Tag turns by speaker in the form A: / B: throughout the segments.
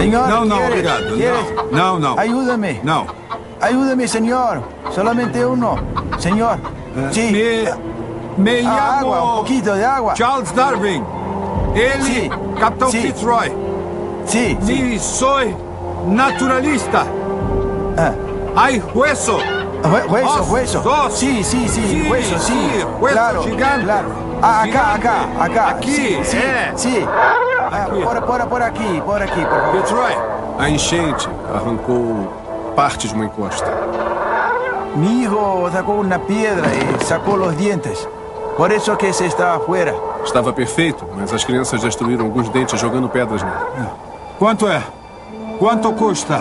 A: Señor,
B: No, obrigado. No.
A: Ayúdame.
B: No.
A: Ayúdame, señor. Solamente uno. Señor. Sí.
B: Me llamo...
A: Agua, un poquito de agua.
B: Charles Darwin. Ele,
A: Sí.
B: Capitão
A: Sí.
B: Fitzroy.
A: Sí.
B: Y soy naturalista. Hay hueso.
A: Hueso.
B: Ossos.
A: Sí. Hueso, sí.
B: Hueso
A: Claro,
B: gigante.
A: claro. Acá.
B: Aqui,
A: Sí. Por aquí, por favor.
B: Fitzroy.
C: A enchente arrancou parte de uma encosta.
A: Mi hijo sacó una piedra y sacó los dientes. Por eso que se está afuera.
C: Estava perfeito, mas as crianças destruíram alguns dentes jogando pedras nele.
B: Quanto é? Quanto custa?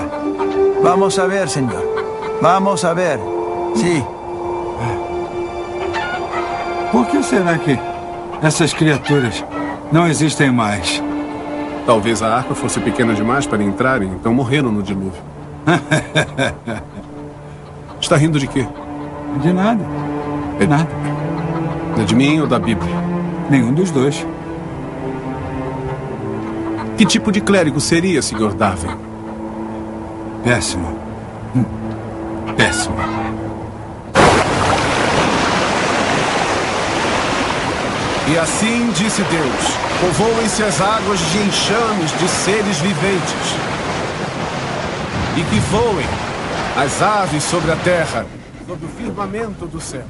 A: Vamos a ver, señor. Vamos a ver. Sí.
B: Por que será que essas criaturas não existem mais?
C: Talvez a arca fosse pequena demais para entrarem, então morreram no dilúvio. Está rindo de quê?
B: De nada. Nada.
C: É de mim ou da Bíblia?
B: Nenhum dos dois.
C: Que tipo de clérigo seria, Sr. Darwin?
B: Péssimo. Péssimo.
C: E assim disse Deus: povoem-se as águas de enxames de seres viventes, e que voem as aves sobre a terra, sobre o firmamento do céu.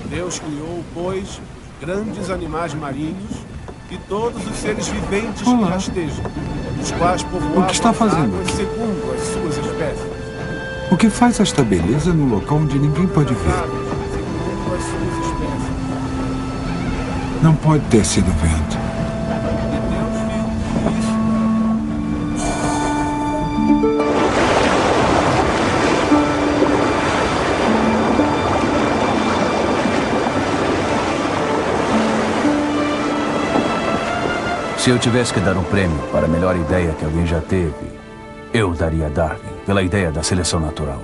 C: Deus criou, pois, os grandes animais marinhos e todos os seres viventes que rastejam, os quais povoavam
B: O que está fazendo?
C: as águas segundo as suas espécies.
B: O que faz esta beleza no local onde ninguém pode ver?
C: Segundo as suas espécies.
B: Não pode ter sido vento.
C: E Deus viu isso.
D: Se eu tivesse que dar um prêmio para a melhor ideia que alguém já teve, eu daria a Darwin, pela ideia da seleção natural.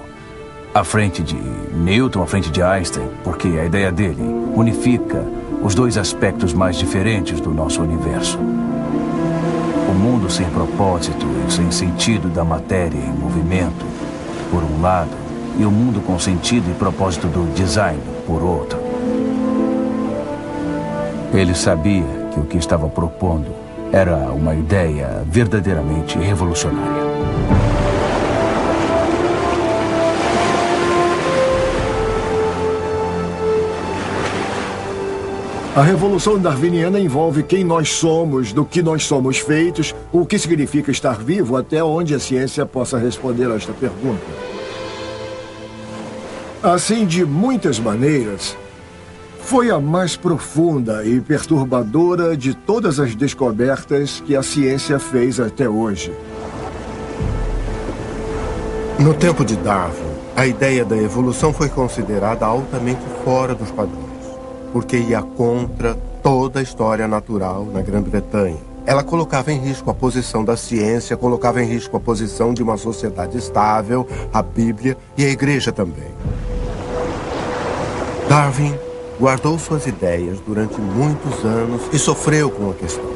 D: À frente de Newton, à frente de Einstein, porque a ideia dele unifica os dois aspectos mais diferentes do nosso universo. O mundo sem propósito e sem sentido da matéria em movimento, por um lado, e o mundo com sentido e propósito do design, por outro. Ele sabia que o que estava propondo era uma ideia verdadeiramente revolucionária.
E: A revolução darwiniana envolve quem nós somos, do que nós somos feitos, o que significa estar vivo, até onde a ciência possa responder a esta pergunta. Assim, de muitas maneiras, foi a mais profunda e perturbadora de todas as descobertas que a ciência fez até hoje.
F: No tempo de Darwin, a ideia da evolução foi considerada altamente fora dos padrões, porque ia contra toda a história natural na Grã-Bretanha. Ela colocava em risco a posição da ciência, colocava em risco a posição de uma sociedade estável, a Bíblia e a Igreja também. Darwin guardou suas ideias durante muitos anos e sofreu com a questão.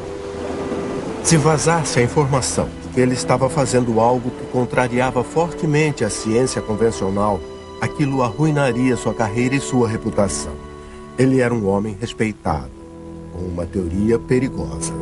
F: Se vazasse a informação de que ele estava fazendo algo que contrariava fortemente a ciência convencional, aquilo arruinaria sua carreira e sua reputação. Ele era um homem respeitado, com uma teoria perigosa.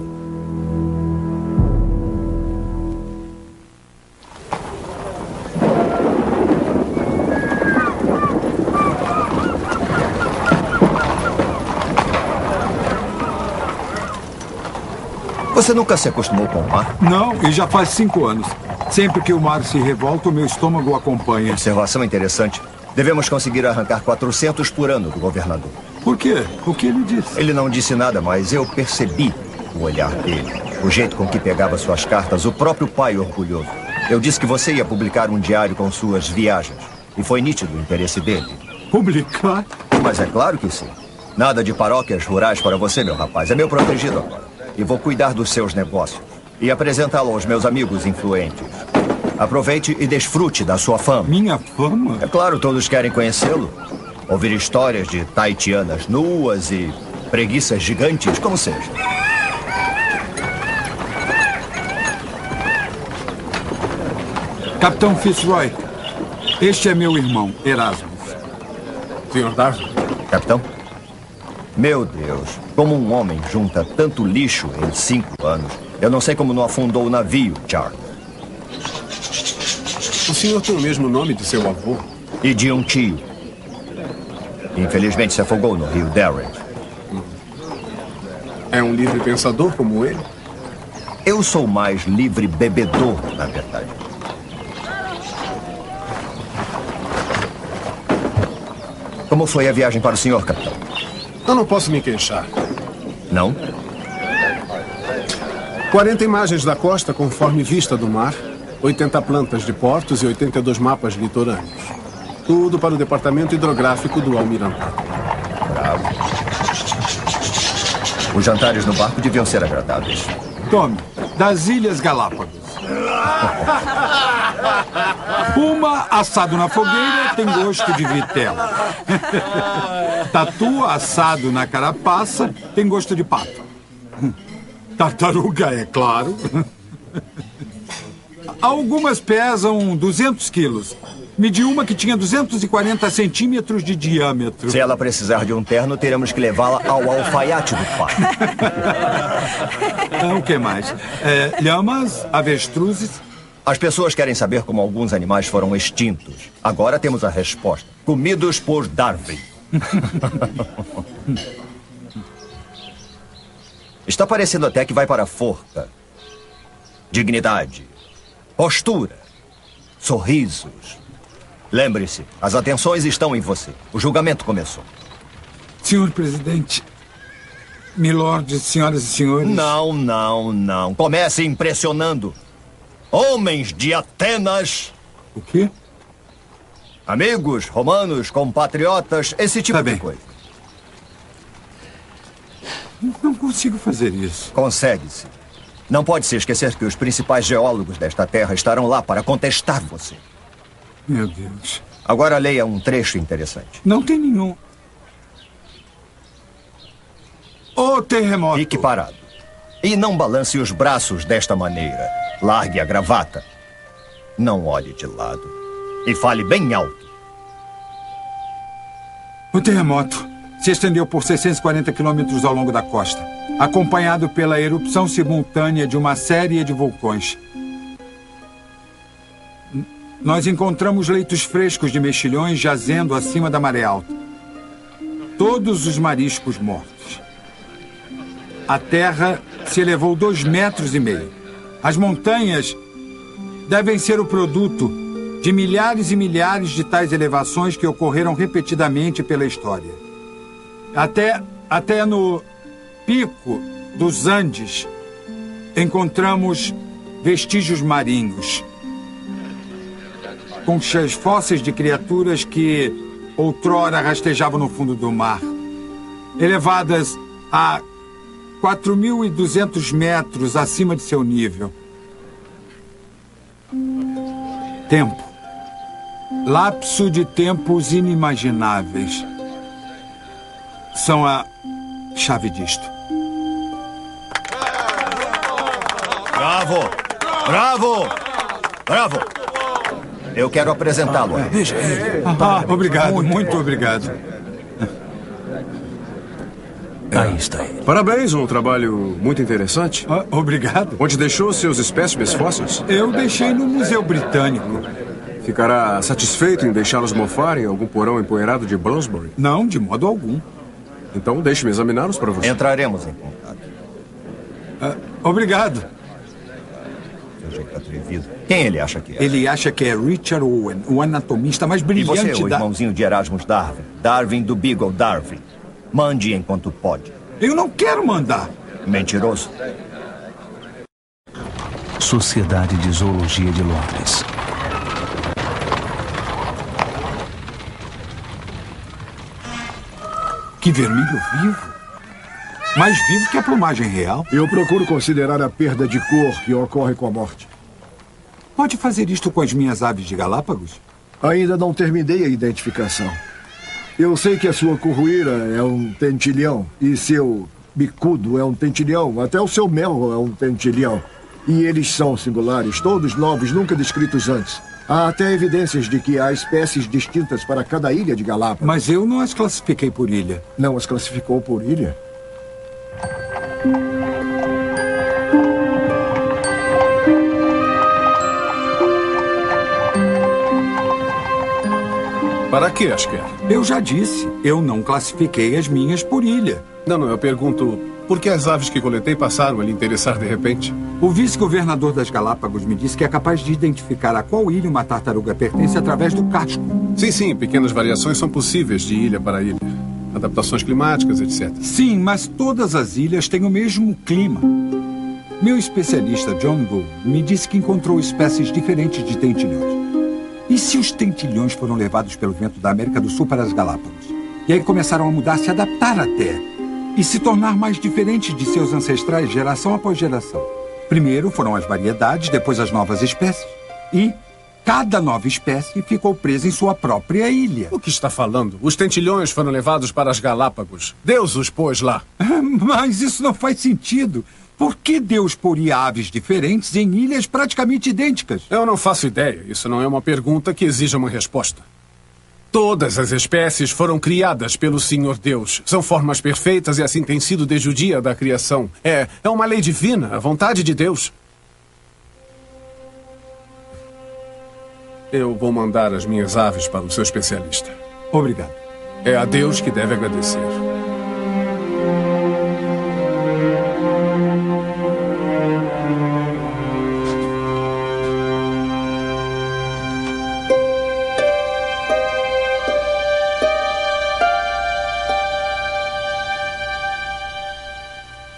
G: Você nunca se acostumou com o mar?
B: Não, e já faz 5 anos. Sempre que o mar se revolta, o meu estômago o acompanha.
G: Observação interessante. Devemos conseguir arrancar 400 por ano do governador.
B: Por quê? O que ele disse?
G: Ele não disse nada, mas eu percebi o olhar dele. O jeito com que pegava suas cartas, o próprio pai orgulhoso. Eu disse que você ia publicar um diário com suas viagens. E foi nítido o interesse dele.
B: Publicar?
G: Mas é claro que sim. Nada de paróquias rurais para você, meu rapaz. É meu protegido agora. E vou cuidar dos seus negócios. E apresentá-lo aos meus amigos influentes. Aproveite e desfrute da sua fama.
B: Minha fama?
G: É claro, todos querem conhecê-lo. Ouvir histórias de taitianas nuas e preguiças gigantes, como seja.
B: Capitão Fitzroy, este é meu irmão, Erasmus.
C: Sr. Darwin?
G: Capitão? Meu Deus, como um homem junta tanto lixo em 5 anos. Eu não sei como não afundou o navio, Charles.
C: O senhor tem o mesmo nome de seu avô?
G: E de um tio. Infelizmente se afogou no rio Darren.
C: É um livre pensador como ele?
G: Eu sou mais livre bebedor, na verdade. Como foi a viagem para o senhor, capitão?
C: Eu não posso me queixar.
G: Não?
C: 40 imagens da costa conforme vista do mar, 80 plantas de portos e 82 mapas litorâneos. Tudo para o departamento hidrográfico do Almirantado.
G: Bravo. Os jantares no barco deviam ser agradáveis.
B: Tome, das Ilhas Galápagos. Puma assado na fogueira tem gosto de vitela. Tatu assado na carapaça tem gosto de pato. Tartaruga, é claro. Algumas pesam 200 quilos. Medi uma que tinha 240 centímetros de diâmetro.
G: Se ela precisar de um terno, teremos que levá-la ao alfaiate do pai.
B: O que mais? Lhamas, avestruzes.
G: As pessoas querem saber como alguns animais foram extintos. Agora temos a resposta. Comidos por Darwin. Está parecendo até que vai para a forca. Dignidade. Postura. Sorrisos. Lembre-se, as atenções estão em você. O julgamento começou.
B: Senhor presidente, milord, senhoras e senhores...
G: Não. Comece impressionando. Homens de Atenas.
B: O quê?
G: Amigos, romanos, compatriotas, esse tipo de coisa.
B: Não consigo fazer isso.
G: Consegue-se. Não pode se esquecer que os principais geólogos desta terra estarão lá para contestar você.
B: Meu Deus.
G: Agora leia um trecho interessante.
B: Não tem nenhum. O terremoto.
G: Fique parado. E não balance os braços desta maneira. Largue a gravata. Não olhe de lado. E fale bem alto.
B: O terremoto se estendeu por 640 quilômetros ao longo da costa, acompanhado pela erupção simultânea de uma série de vulcões. Nós encontramos leitos frescos de mexilhões jazendo acima da maré alta. Todos os mariscos mortos. A terra se elevou 2,5 metros. As montanhas devem ser o produto de milhares e milhares de tais elevações que ocorreram repetidamente pela história. Até no pico dos Andes encontramos vestígios marinhos. Conchas fósseis de criaturas que outrora rastejavam no fundo do mar, elevadas a 4.200 metros acima de seu nível. Tempo. Lapso de tempos inimagináveis. São a chave disto.
G: Bravo! Bravo! Bravo! Eu quero apresentá-lo.
A: Veja.
B: Obrigado, muito obrigado.
D: Aí está ele.
H: Parabéns, um trabalho muito interessante.
B: Obrigado.
H: Onde deixou seus espécimes fósseis?
B: Eu deixei no Museu Britânico.
H: Ficará satisfeito em deixá-los mofar em algum porão empoeirado de Bloomsbury?
B: Não, de modo algum.
H: Então deixe-me examiná-los para você.
G: Entraremos em contato.
B: Obrigado.
G: Seu jeito atrevido. Quem ele acha que é?
B: Ele acha que é Richard Owen, o anatomista mais
G: E
B: brilhante
G: você, o irmãozinho de Erasmus Darwin. Darwin do Beagle Darwin. Mande enquanto pode.
B: Eu não quero mandar.
G: Mentiroso.
D: Sociedade de Zoologia de Londres.
B: Que vermelho vivo. Mais vivo que a plumagem real.
E: Eu procuro considerar a perda de cor que ocorre com a morte.
B: Pode fazer isto com as minhas aves de Galápagos?
E: Ainda não terminei a identificação. Eu sei que a sua curruíra é um tentilhão e seu bicudo é um tentilhão. Até o seu mel é um tentilhão. E eles são singulares, todos novos, nunca descritos antes. Há até evidências de que há espécies distintas para cada ilha de Galápagos.
B: Mas eu não as classifiquei por ilha.
E: Não as classificou por ilha?
C: Para que as quer?
B: Eu já disse, eu não classifiquei as minhas por ilha.
C: Não, eu pergunto, por que as aves que coletei passaram a lhe interessar de repente?
B: O vice-governador das Galápagos me disse que é capaz de identificar a qual ilha uma tartaruga pertence através do casco.
C: Sim, pequenas variações são possíveis de ilha para ilha. Adaptações climáticas, etc.
B: Sim, mas todas as ilhas têm o mesmo clima. Meu especialista, John Gould, me disse que encontrou espécies diferentes de tentilhões. E se os tentilhões foram levados pelo vento da América do Sul para as Galápagos? E aí começaram a mudar, se adaptar até, e se tornar mais diferentes de seus ancestrais geração após geração. Primeiro foram as variedades, depois as novas espécies. E cada nova espécie ficou presa em sua própria ilha.
C: O que está falando? Os tentilhões foram levados para as Galápagos. Deus os pôs lá.
B: Mas isso não faz sentido. Por que Deus poria aves diferentes em ilhas praticamente idênticas?
C: Eu não faço ideia. Isso não é uma pergunta que exija uma resposta. Todas as espécies foram criadas pelo Senhor Deus. São formas perfeitas e assim tem sido desde o dia da criação. É uma lei divina, a vontade de Deus. Eu vou mandar as minhas aves para o seu especialista.
B: Obrigado.
C: É a Deus que deve agradecer.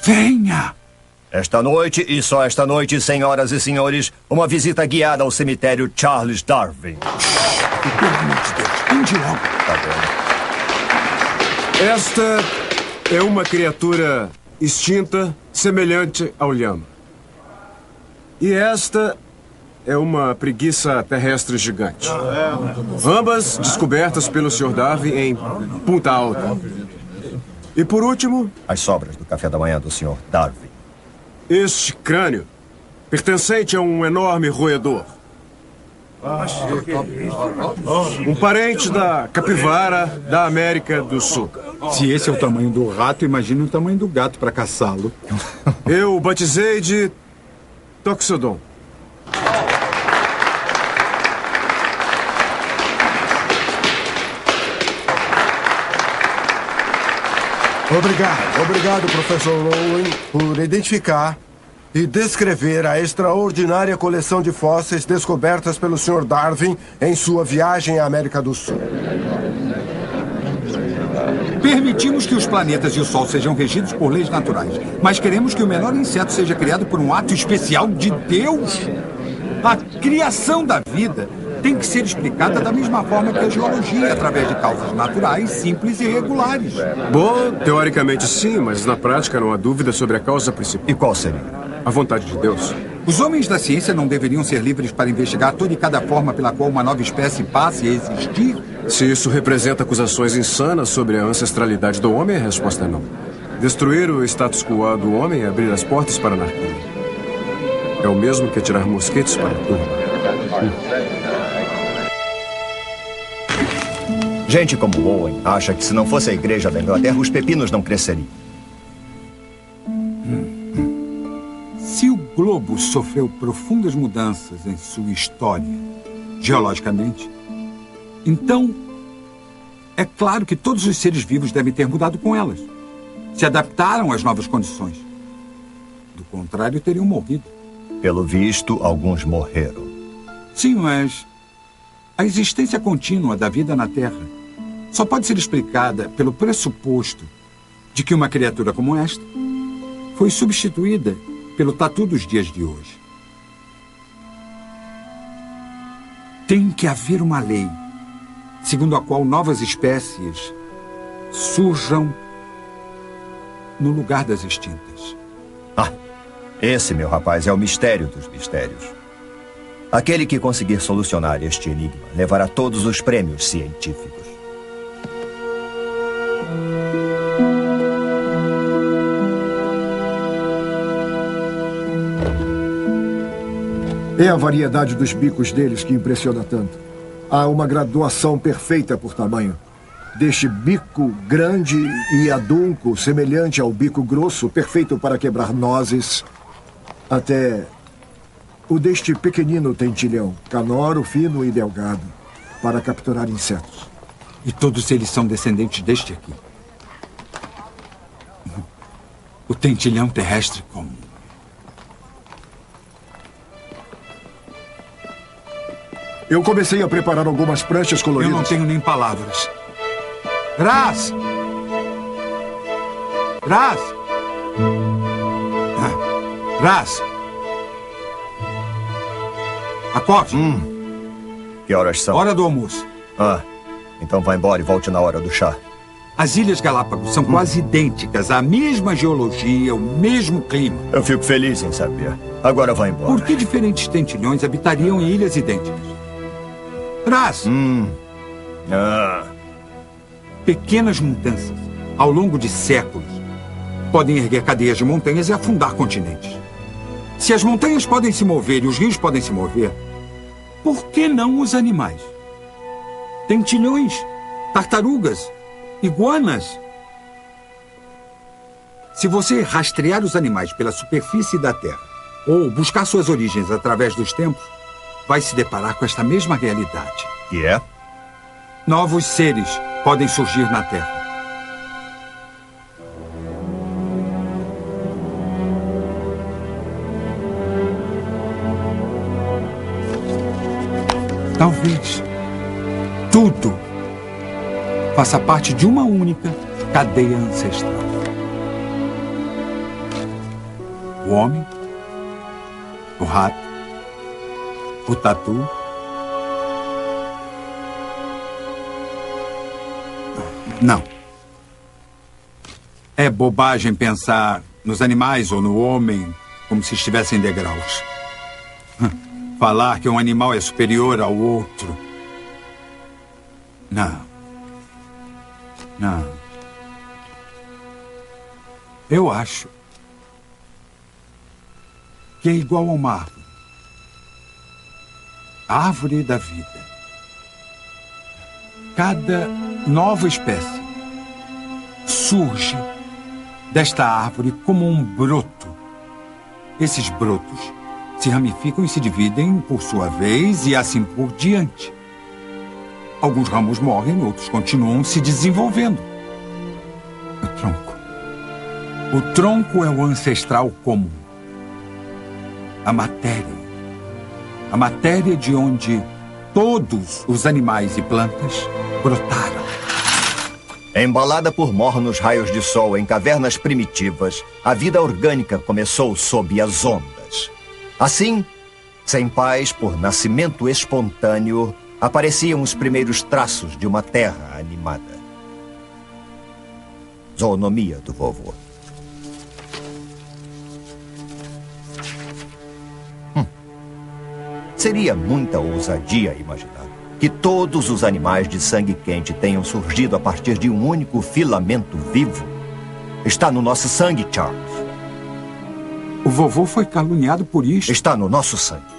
B: Venha!
G: Esta noite, e só esta noite, senhoras e senhores, uma visita guiada ao cemitério Charles Darwin.
B: Pelo amor de Deus, ande logo.
G: Tá bom.
H: Esta é uma criatura extinta, semelhante ao lhama. E esta é uma preguiça terrestre gigante. Ambas descobertas pelo Sr. Darwin em Punta Alta. E por último,
G: As sobras do café da manhã do Sr. Darwin.
H: este crânio, pertencente a um enorme roedor. Um parente da capivara da América do Sul.
B: Se esse é o tamanho do rato, imagine o tamanho do gato para caçá-lo.
H: Eu o batizei de Toxodon.
F: Obrigado, professor Rowan, por identificar e descrever a extraordinária coleção de fósseis descobertas pelo Sr. Darwin em sua viagem à América do Sul.
B: Permitimos que os planetas e o Sol sejam regidos por leis naturais, mas queremos que o menor inseto seja criado por um ato especial de Deus. A criação da vida tem que ser explicada da mesma forma que a geologia, através de causas naturais, simples e regulares.
H: Bom, teoricamente sim, mas na prática não há dúvida sobre a causa principal.
G: E qual seria?
H: A vontade de Deus.
B: Os homens da ciência não deveriam ser livres para investigar toda e cada forma pela qual uma nova espécie passe a existir?
H: Se isso representa acusações insanas sobre a ancestralidade do homem, a resposta é não. Destruir o status quo do homem é abrir as portas para a anarquia. É o mesmo que atirar mosquetes para a turma.
G: Gente como Owen acha que se não fosse a igreja da Inglaterra, os pepinos não cresceriam.
B: Se o globo sofreu profundas mudanças em sua história, geologicamente, então é claro que todos os seres vivos devem ter mudado com elas. Se adaptaram às novas condições. Do contrário, teriam morrido.
G: Pelo visto, alguns morreram.
B: Sim, mas a existência contínua da vida na Terra só pode ser explicada pelo pressuposto de que uma criatura como esta foi substituída pelo tatu dos dias de hoje. Tem que haver uma lei segundo a qual novas espécies surjam no lugar das extintas.
G: Ah, esse, meu rapaz, é o mistério dos mistérios. Aquele que conseguir solucionar este enigma levará todos os prêmios científicos.
E: É a variedade dos bicos deles que impressiona tanto. Há uma graduação perfeita por tamanho. Deste bico grande e adunco, semelhante ao bico grosso, perfeito para quebrar nozes, até o deste pequenino tentilhão, canoro, fino e delgado, para capturar insetos.
B: E todos eles são descendentes deste aqui. O tentilhão terrestre comum.
E: Eu comecei a preparar algumas pranchas coloridas.
B: Eu não tenho nem palavras. Raz! Raz! Raz! Acorde.
G: Que horas são?
B: Hora do almoço.
G: Então vá embora e volte na hora do chá.
B: As Ilhas Galápagos são quase idênticas, a mesma geologia, o mesmo clima.
G: Eu fico feliz em saber. Agora vá embora.
B: Por que diferentes tentilhões habitariam em ilhas idênticas? Raz! Pequenas mudanças, ao longo de séculos, podem erguer cadeias de montanhas e afundar continentes. Se as montanhas podem se mover e os rios podem se mover, por que não os animais? Tentilhões, tartarugas, iguanas. Se você rastrear os animais pela superfície da Terra ou buscar suas origens através dos tempos, vai se deparar com esta mesma realidade.
G: Que é?
B: Novos seres podem surgir na Terra. Talvez tudo faça parte de uma única cadeia ancestral. O homem, o rato, o tatu, não. É bobagem pensar nos animais ou no homem como se estivessem em degraus. Falar que um animal é superior ao outro. Não. Não. Eu acho que é igual a uma árvore. A árvore da vida. Cada nova espécie surge desta árvore como um broto. Esses brotos se ramificam e se dividem por sua vez e assim por diante. Alguns ramos morrem, outros continuam se desenvolvendo. O tronco. O tronco é o ancestral comum. A matéria. A matéria de onde todos os animais e plantas brotaram.
G: Embalada por mornos raios de sol em cavernas primitivas, a vida orgânica começou sob as ondas. Assim, sem paz por nascimento espontâneo, apareciam os primeiros traços de uma terra animada. Zoonomia do vovô. Seria muita ousadia imaginar que todos os animais de sangue quente tenham surgido a partir de um único filamento vivo. Está no nosso sangue, Charles.
B: O vovô foi caluniado por isso.
G: Está no nosso sangue.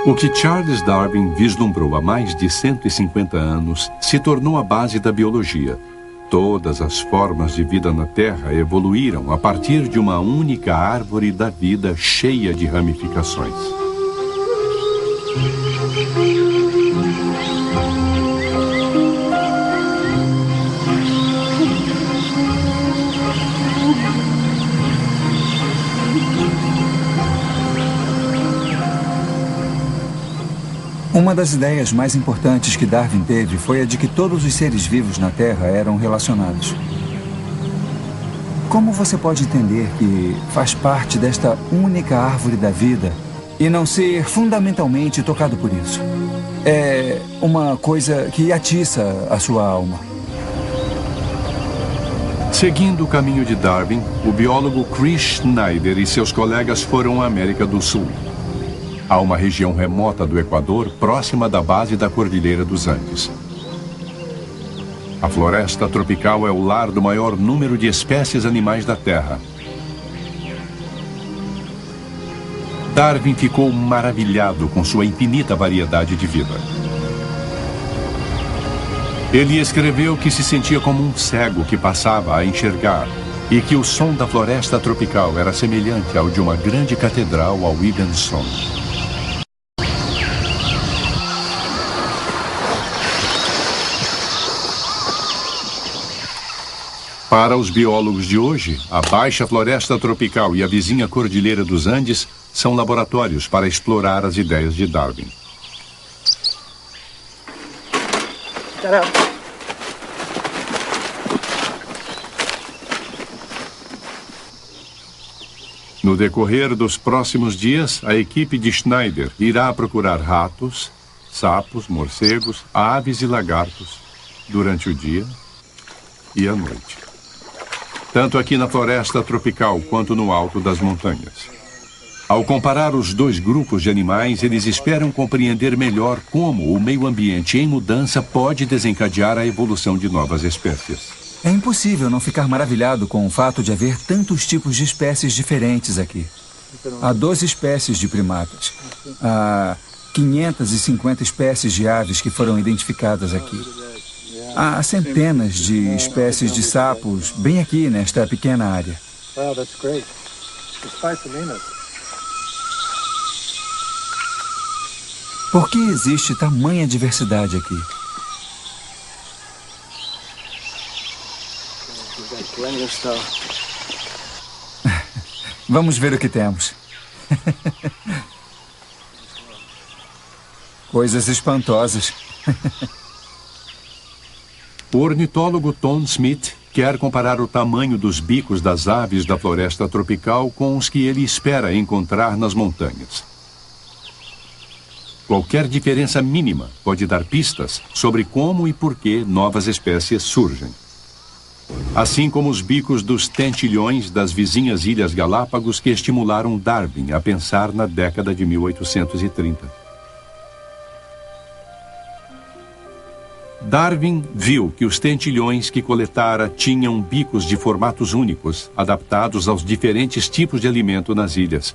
I: O que Charles Darwin vislumbrou há mais de 150 anos se tornou a base da biologia. Todas as formas de vida na Terra evoluíram a partir de uma única árvore da vida cheia de ramificações.
J: Uma das ideias mais importantes que Darwin teve foi a de que todos os seres vivos na Terra eram relacionados. Como você pode entender que faz parte desta única árvore da vida e não ser fundamentalmente tocado por isso? É uma coisa que atiça a sua alma.
I: Seguindo o caminho de Darwin, o biólogo Chris Schneider e seus colegas foram à América do Sul. a uma região remota do Equador, próxima da base da Cordilheira dos Andes. A floresta tropical é o lar do maior número de espécies animais da Terra. Darwin ficou maravilhado com sua infinita variedade de vida. Ele escreveu que se sentia como um cego que passava a enxergar e que o som da floresta tropical era semelhante ao de uma grande catedral ao Williamson. Para os biólogos de hoje, a Baixa Floresta Tropical e a vizinha Cordilheira dos Andes são laboratórios para explorar as ideias de Darwin. No decorrer dos próximos dias, a equipe de Schneider irá procurar ratos, sapos, morcegos, aves e lagartos durante o dia e a noite. Tanto aqui na floresta tropical quanto no alto das montanhas. Ao comparar os dois grupos de animais, eles esperam compreender melhor como o meio ambiente em mudança pode desencadear a evolução de novas espécies.
J: É impossível não ficar maravilhado com o fato de haver tantos tipos de espécies diferentes aqui. Há 12 espécies de primatas. Há 550 espécies de aves que foram identificadas aqui. Há centenas de espécies de sapos bem aqui nesta pequena área. Por que existe tamanha diversidade aqui? Vamos ver o que temos. Coisas espantosas.
I: O ornitólogo Tom Smith quer comparar o tamanho dos bicos das aves da floresta tropical com os que ele espera encontrar nas montanhas. Qualquer diferença mínima pode dar pistas sobre como e por que novas espécies surgem. Assim como os bicos dos tentilhões das vizinhas Ilhas Galápagos que estimularam Darwin a pensar na década de 1830. Darwin viu que os tentilhões que coletara tinham bicos de formatos únicos, adaptados aos diferentes tipos de alimento nas ilhas.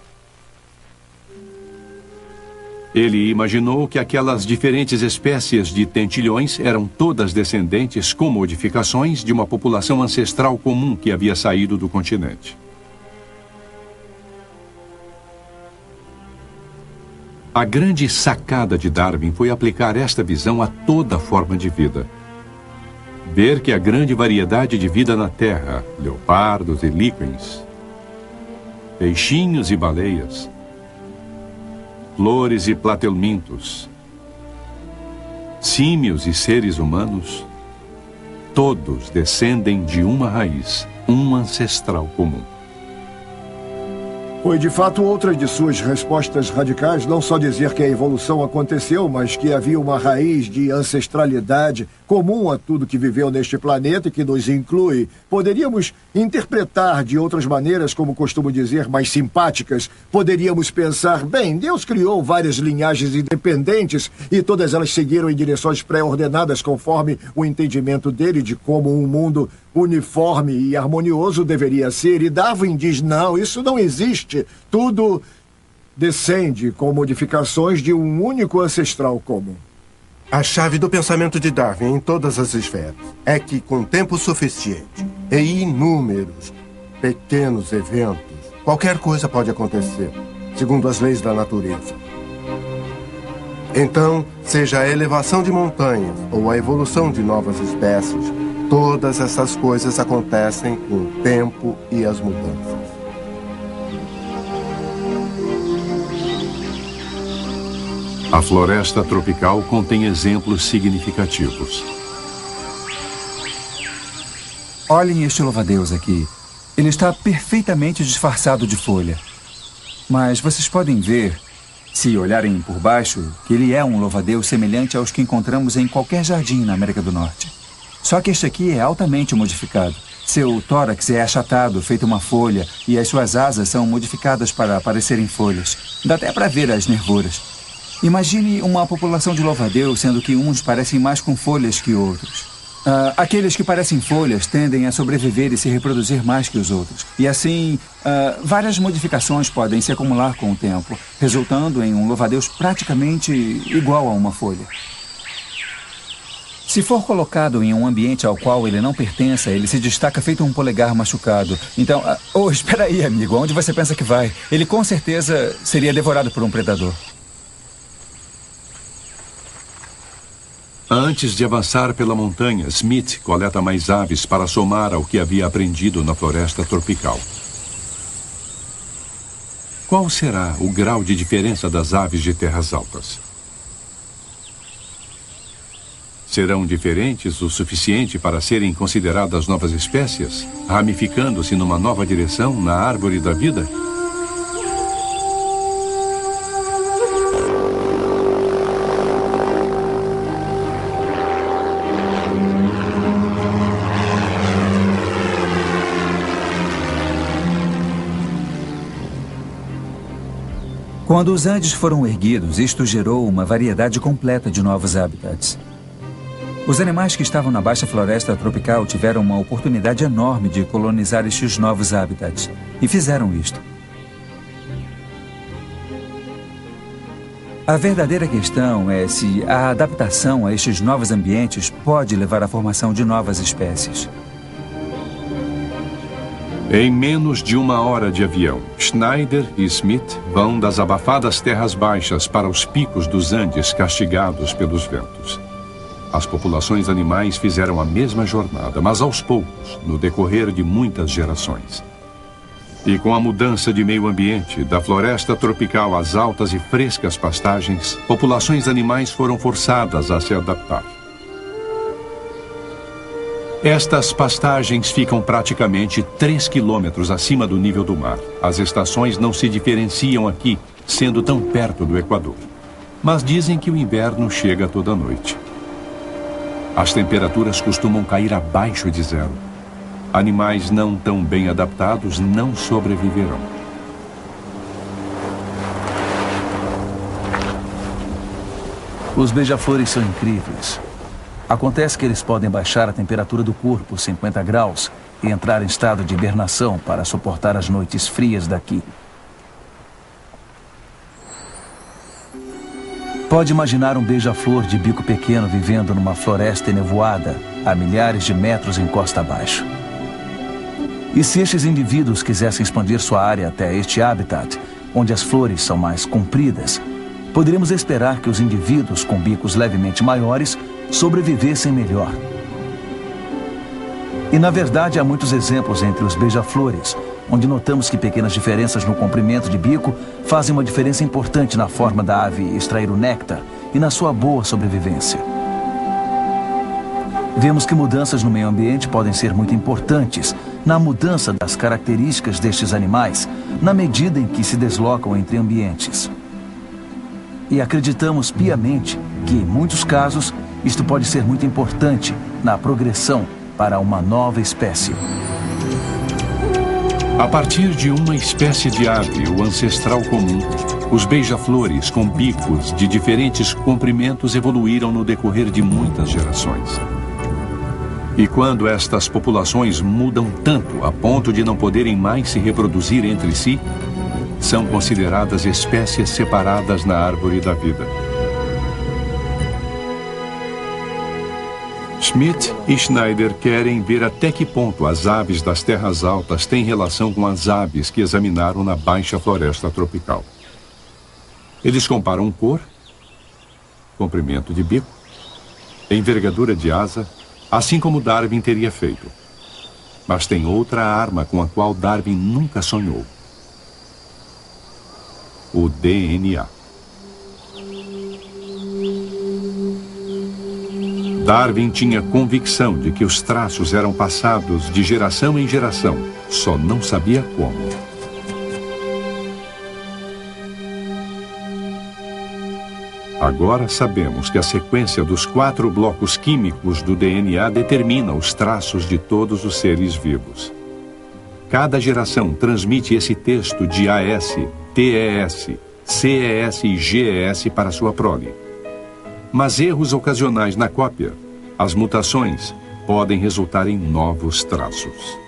I: Ele imaginou que aquelas diferentes espécies de tentilhões eram todas descendentes com modificações de uma população ancestral comum que havia saído do continente. A grande sacada de Darwin foi aplicar esta visão a toda forma de vida. Ver que a grande variedade de vida na Terra, leopardos e líquens, peixinhos e baleias, flores e platelmintos, símios e seres humanos, todos descendem de uma raiz, um ancestral comum.
E: Foi de fato outra de suas respostas radicais, não só dizer que a evolução aconteceu, mas que havia uma raiz de ancestralidade comum a tudo que viveu neste planeta e que nos inclui. Poderíamos interpretar de outras maneiras, como costumo dizer, mais simpáticas. Poderíamos pensar, bem, Deus criou várias linhagens independentes e todas elas seguiram em direções pré-ordenadas conforme o entendimento dele de como um mundo uniforme e harmonioso deveria ser. E Darwin diz, não, isso não existe. Tudo descende com modificações de um único ancestral comum.
F: A chave do pensamento de Darwin em todas as esferas é que, com tempo suficiente e inúmeros pequenos eventos, qualquer coisa pode acontecer, segundo as leis da natureza. Então, seja a elevação de montanhas ou a evolução de novas espécies, todas essas coisas acontecem com o tempo e as mudanças.
I: A floresta tropical contém exemplos significativos.
J: Olhem este louva-a-Deus aqui. Ele está perfeitamente disfarçado de folha. Mas vocês podem ver, se olharem por baixo, que ele é um louva-a-Deus semelhante aos que encontramos em qualquer jardim na América do Norte. Só que este aqui é altamente modificado. Seu tórax é achatado, feito uma folha, e as suas asas são modificadas para parecerem folhas. Dá até para ver as nervuras. Imagine uma população de louva-a-Deus, sendo que uns parecem mais com folhas que outros. Aqueles que parecem folhas tendem a sobreviver e se reproduzir mais que os outros. E assim, várias modificações podem se acumular com o tempo, resultando em um louva-a-Deus praticamente igual a uma folha. Se for colocado em um ambiente ao qual ele não pertença, ele se destaca feito um polegar machucado. Então, espera aí, amigo, onde você pensa que vai? Ele com certeza seria devorado por um predador.
I: Antes de avançar pela montanha, Smith coleta mais aves para somar ao que havia aprendido na floresta tropical. Qual será o grau de diferença das aves de terras altas? Serão diferentes o suficiente para serem consideradas novas espécies, ramificando-se numa nova direção na árvore da vida?
J: Quando os Andes foram erguidos, isto gerou uma variedade completa de novos habitats. Os animais que estavam na baixa floresta tropical tiveram uma oportunidade enorme de colonizar estes novos habitats, e fizeram isto. A verdadeira questão é se a adaptação a estes novos ambientes pode levar à formação de novas espécies.
I: Em menos de 1 hora de avião, Schneider e Smith vão das abafadas terras baixas para os picos dos Andes castigados pelos ventos. As populações animais fizeram a mesma jornada, mas aos poucos, no decorrer de muitas gerações. E com a mudança de meio ambiente, da floresta tropical às altas e frescas pastagens, populações animais foram forçadas a se adaptar. Estas pastagens ficam praticamente 3 quilômetros acima do nível do mar. As estações não se diferenciam aqui, sendo tão perto do Equador. Mas dizem que o inverno chega toda noite. As temperaturas costumam cair abaixo de zero. Animais não tão bem adaptados não sobreviverão.
D: Os beija-flores são incríveis. Acontece que eles podem baixar a temperatura do corpo 50 graus e entrar em estado de hibernação para suportar as noites frias daqui. Pode imaginar um beija-flor de bico pequeno vivendo numa floresta enevoada a milhares de metros em costa abaixo. E se estes indivíduos quisessem expandir sua área até este habitat, onde as flores são mais compridas, poderíamos esperar que os indivíduos com bicos levemente maiores sobrevivessem melhor. E na verdade há muitos exemplos entre os beija-flores, onde notamos que pequenas diferenças no comprimento de bico fazem uma diferença importante na forma da ave extrair o néctar e na sua boa sobrevivência. Vemos que mudanças no meio ambiente podem ser muito importantes na mudança das características destes animais, na medida em que se deslocam entre ambientes. E acreditamos piamente que, em muitos casos, isto pode ser muito importante na progressão para uma nova espécie.
I: A partir de uma espécie de ave, o ancestral comum, os beija-flores com bicos de diferentes comprimentos evoluíram no decorrer de muitas gerações. E quando estas populações mudam tanto a ponto de não poderem mais se reproduzir entre si, são consideradas espécies separadas na árvore da vida. Smith e Schneider querem ver até que ponto as aves das terras altas têm relação com as aves que examinaram na baixa floresta tropical. Eles comparam cor, comprimento de bico, envergadura de asa, assim como Darwin teria feito. Mas tem outra arma com a qual Darwin nunca sonhou: o DNA. Darwin tinha convicção de que os traços eram passados de geração em geração, só não sabia como. Agora sabemos que a sequência dos 4 blocos químicos do DNA determina os traços de todos os seres vivos. Cada geração transmite esse texto de AS, TES, CES e GES para sua prole. Mas erros ocasionais na cópia, as mutações, podem resultar em novos traços.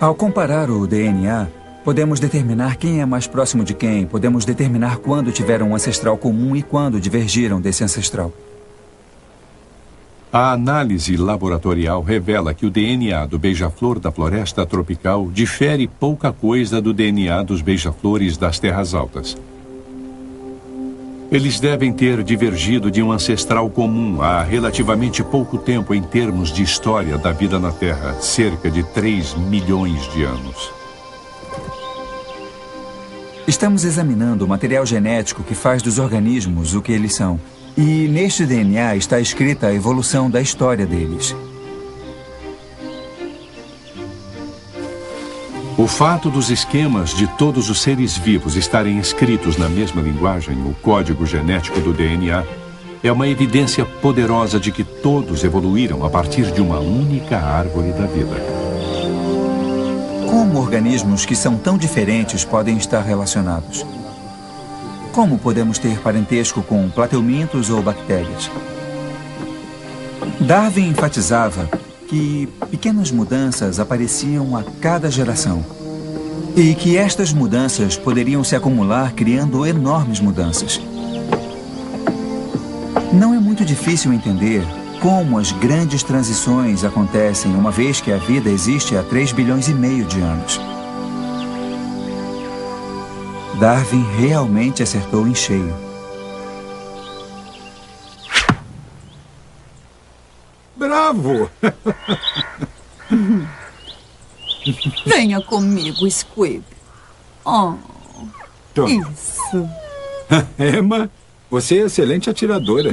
J: Ao comparar o DNA, podemos determinar quem é mais próximo de quem, podemos determinar quando tiveram um ancestral comum e quando divergiram desse ancestral.
I: A análise laboratorial revela que o DNA do beija-flor da floresta tropical difere pouca coisa do DNA dos beija-flores das terras altas. Eles devem ter divergido de um ancestral comum há relativamente pouco tempo em termos de história da vida na Terra, cerca de 3 milhões de anos.
J: Estamos examinando o material genético que faz dos organismos o que eles são. E neste DNA está escrita a evolução da história deles.
I: O fato dos esquemas de todos os seres vivos estarem escritos na mesma linguagem, o código genético do DNA, é uma evidência poderosa de que todos evoluíram a partir de uma única árvore da vida.
J: Como organismos que são tão diferentes podem estar relacionados? Como podemos ter parentesco com plateumintos ou bactérias? Darwin enfatizava que pequenas mudanças apareciam a cada geração e que estas mudanças poderiam se acumular criando enormes mudanças. Não é muito difícil entender como as grandes transições acontecem uma vez que a vida existe há 3,5 bilhões de anos. Darwin realmente acertou em cheio.
B: Bravo!
K: Venha comigo, Squib. Oh,
B: Toma.
K: isso.
B: Emma, você é excelente atiradora.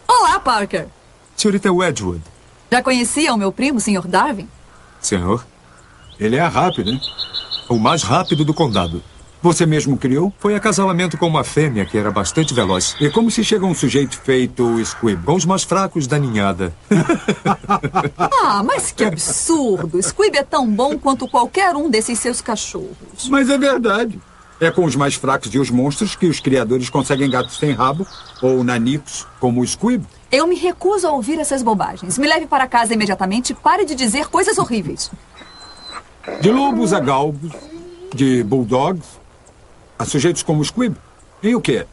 K: Olá, Parker.
L: Senhorita Wedgwood.
K: Já conhecia o meu primo, Sr. Darwin?
L: Senhor?
B: Ele é rápido, hein?
L: O mais rápido do condado.
B: Você mesmo criou?
L: Foi acasalamento com uma fêmea que era bastante veloz.
B: E como se chega a um sujeito feito Squib?
L: Com os mais fracos da ninhada.
K: Ah, mas que absurdo. Squib é tão bom quanto qualquer um desses seus cachorros.
B: Mas é verdade. É com os mais fracos e os monstros que os criadores conseguem gatos sem rabo ou nanicos como o Squib.
K: Eu me recuso a ouvir essas bobagens. Me leve para casa imediatamente e pare de dizer coisas horríveis.
B: De lobos a galgos, de bulldogs, a sujeitos como o Squib. Em o quê?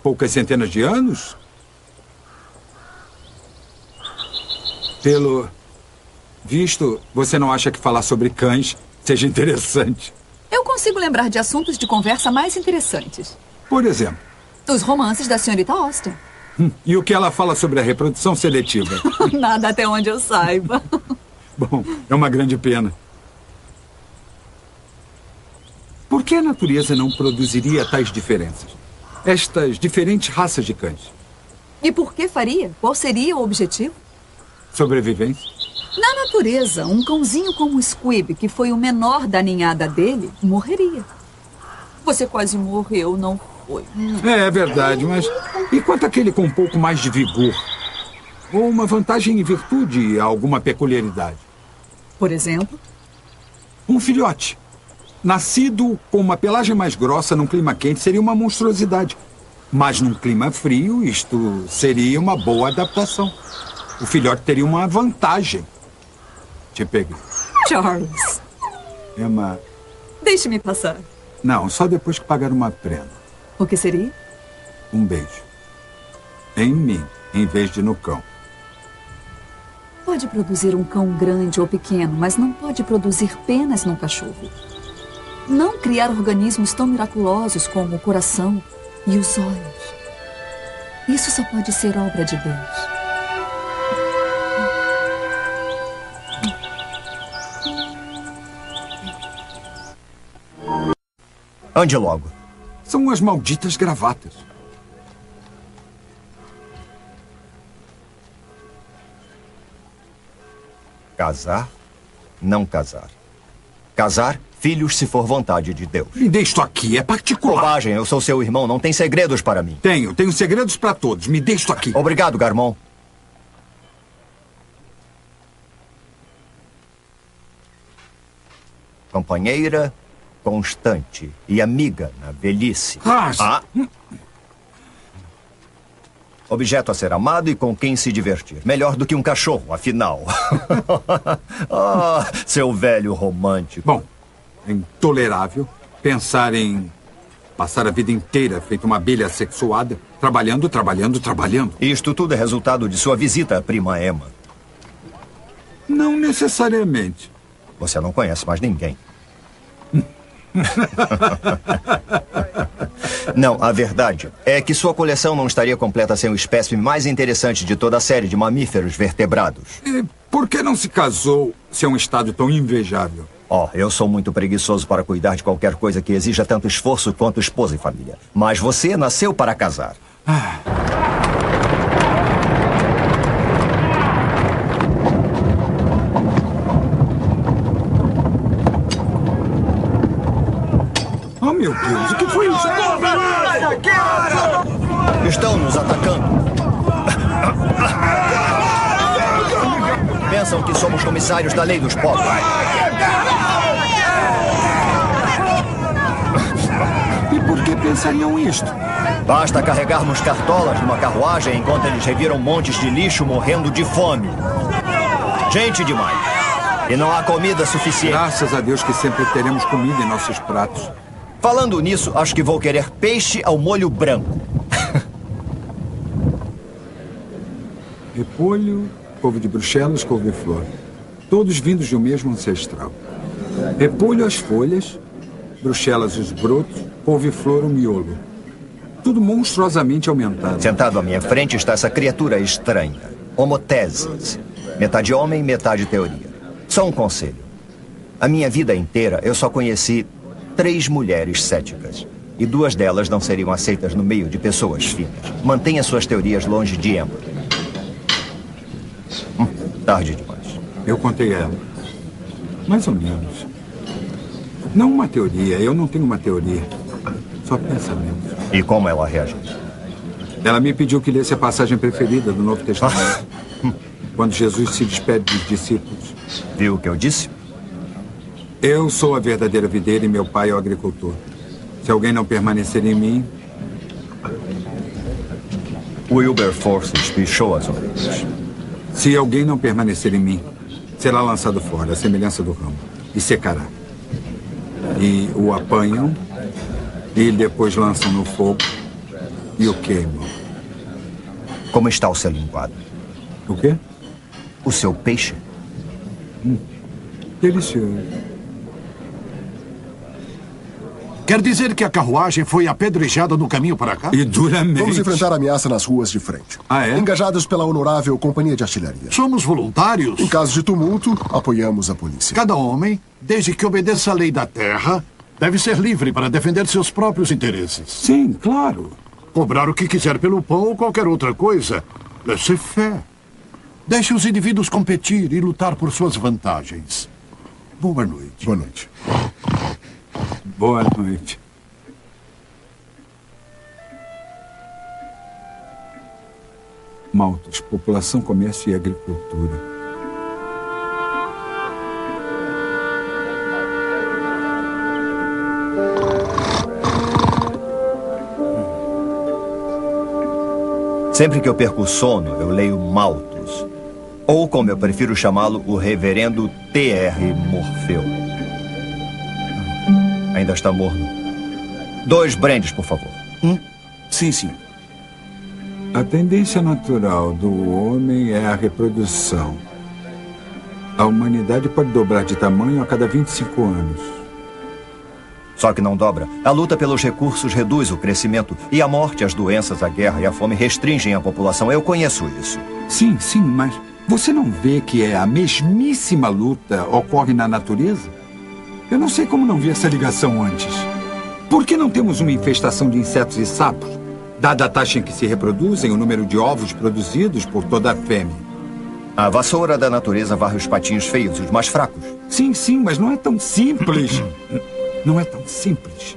B: Poucas centenas de anos? Pelo visto, você não acha que falar sobre cães seja interessante?
K: Eu consigo lembrar de assuntos de conversa mais interessantes.
B: Por exemplo?
K: Os romances da senhorita Austen.
B: E o que ela fala sobre a reprodução seletiva?
K: Nada até onde eu saiba.
B: Bom, é uma grande pena. Por que a natureza não produziria tais diferenças? Estas diferentes raças de cães?
K: E por que faria? Qual seria o objetivo?
B: Sobrevivência?
K: Na natureza, um cãozinho como o Squib, que foi o menor da ninhada dele, morreria. Você quase morreu, não foi?
B: É verdade, mas e quanto àquele com um pouco mais de vigor? Ou uma vantagem em virtude a alguma peculiaridade?
K: Por exemplo?
B: Um filhote. Nascido com uma pelagem mais grossa num clima quente seria uma monstruosidade. Mas num clima frio, isto seria uma boa adaptação. O filhote teria uma vantagem. Te peguei.
K: Charles.
B: Emma...
K: Deixe-me passar.
B: Não, só depois que pagar uma prenda.
K: O que seria?
B: Um beijo. Em mim, em vez de no cão.
K: Pode produzir um cão grande ou pequeno, mas não pode produzir penas num cachorro. Não criar organismos tão miraculosos como o coração e os olhos. Isso só pode ser obra de Deus.
G: Ande logo.
B: São as malditas gravatas.
G: Casar, não casar. Casar, filhos se for vontade de Deus.
B: Me dê isto aqui, é particular.
G: Bobagem, eu sou seu irmão, não tem segredos para mim.
B: Tenho segredos para todos. Me dê isto aqui.
G: Obrigado, Garmon. Companheira constante e amiga na velhice. Objeto a ser amado e com quem se divertir. Melhor do que um cachorro, afinal. Seu velho romântico.
B: Bom, é intolerável pensar em passar a vida inteira feito uma abelha sexuada, trabalhando.
G: Isto tudo é resultado de sua visita à prima Emma.
B: Não necessariamente.
G: Você não conhece mais ninguém. Não, a verdade é que sua coleção não estaria completa sem o espécime mais interessante de toda a série de mamíferos vertebrados.
B: E por que não se casou se é um estado tão invejável?
G: Eu sou muito preguiçoso para cuidar de qualquer coisa que exija tanto esforço quanto esposa e família. Mas você nasceu para casar.
B: Oh, meu Deus, o que foi isso?
G: Estão nos atacando. Pensam que somos comissários da lei dos povos.
B: E por que pensariam isto?
G: Basta carregarmos cartolas numa carruagem enquanto eles reviram montes de lixo morrendo de fome. Gente demais. E não há comida suficiente.
B: Graças a Deus que sempre teremos comida em nossos pratos.
G: Falando nisso, acho que vou querer peixe ao molho branco.
B: Repolho, couve de Bruxelas, couve-flor. Todos vindos de um mesmo ancestral. Repolho as folhas, Bruxelas os brotos, couve-flor o miolo. Tudo monstruosamente aumentado.
G: Sentado à minha frente está essa criatura estranha. Homoteses. Metade homem, metade teoria. Só um conselho. A minha vida inteira eu só conheci 3 mulheres céticas. E 2 delas não seriam aceitas no meio de pessoas finas. Mantenha suas teorias longe de Emma. Tarde demais.
B: Eu contei ela. Mais ou menos. Não uma teoria. Eu não tenho uma teoria. Só pensamentos.
G: E como ela reagiu?
B: Ela me pediu que lesse a passagem preferida do Novo Testamento. Quando Jesus se despede dos discípulos.
G: Viu o que eu disse?
B: Eu sou a verdadeira videira e meu pai é o agricultor. Se alguém não permanecer em mim...
G: Wilberforce espichou as orelhas.
B: Se alguém não permanecer em mim, será lançado fora, à semelhança do ramo, e secará. E o apanham, e depois lançam no fogo, e o queimam.
G: Como está o seu linguado?
B: O quê?
G: O seu peixe?
B: Delicioso.
M: Quer dizer que a carruagem foi apedrejada no caminho para cá?
B: E duramente.
N: Vamos enfrentar a ameaça nas ruas de frente. Engajados pela honorável Companhia de Artilharia.
M: Somos voluntários?
N: Em caso de tumulto, apoiamos a polícia.
M: Cada homem, desde que obedeça à lei da terra, deve ser livre para defender seus próprios interesses.
B: Sim, claro.
M: Cobrar o que quiser pelo pão ou qualquer outra coisa. Laissez-faire. Deixe os indivíduos competir e lutar por suas vantagens. Boa noite.
N: Boa noite.
B: Boa noite. Maltas, população, comércio e agricultura.
G: Sempre que eu perco o sono, eu leio Malthus. Ou, como eu prefiro chamá-lo, o reverendo T.R. Morfeu. Ainda está morno. 2 brandes, por favor.
N: Sim.
B: A tendência natural do homem é a reprodução. A humanidade pode dobrar de tamanho a cada 25 anos.
G: Só que não dobra. A luta pelos recursos reduz o crescimento. E a morte, as doenças, a guerra e a fome restringem a população. Eu conheço isso.
B: Sim, mas você não vê que a mesmíssima luta ocorre na natureza? Eu não sei como não vi essa ligação antes. Por que não temos uma infestação de insetos e sapos? Dada a taxa em que se reproduzem, o número de ovos produzidos por toda a fêmea.
G: A vassoura da natureza varre os patinhos feios e os mais fracos.
B: Sim, sim, mas não é tão simples. Não é tão simples.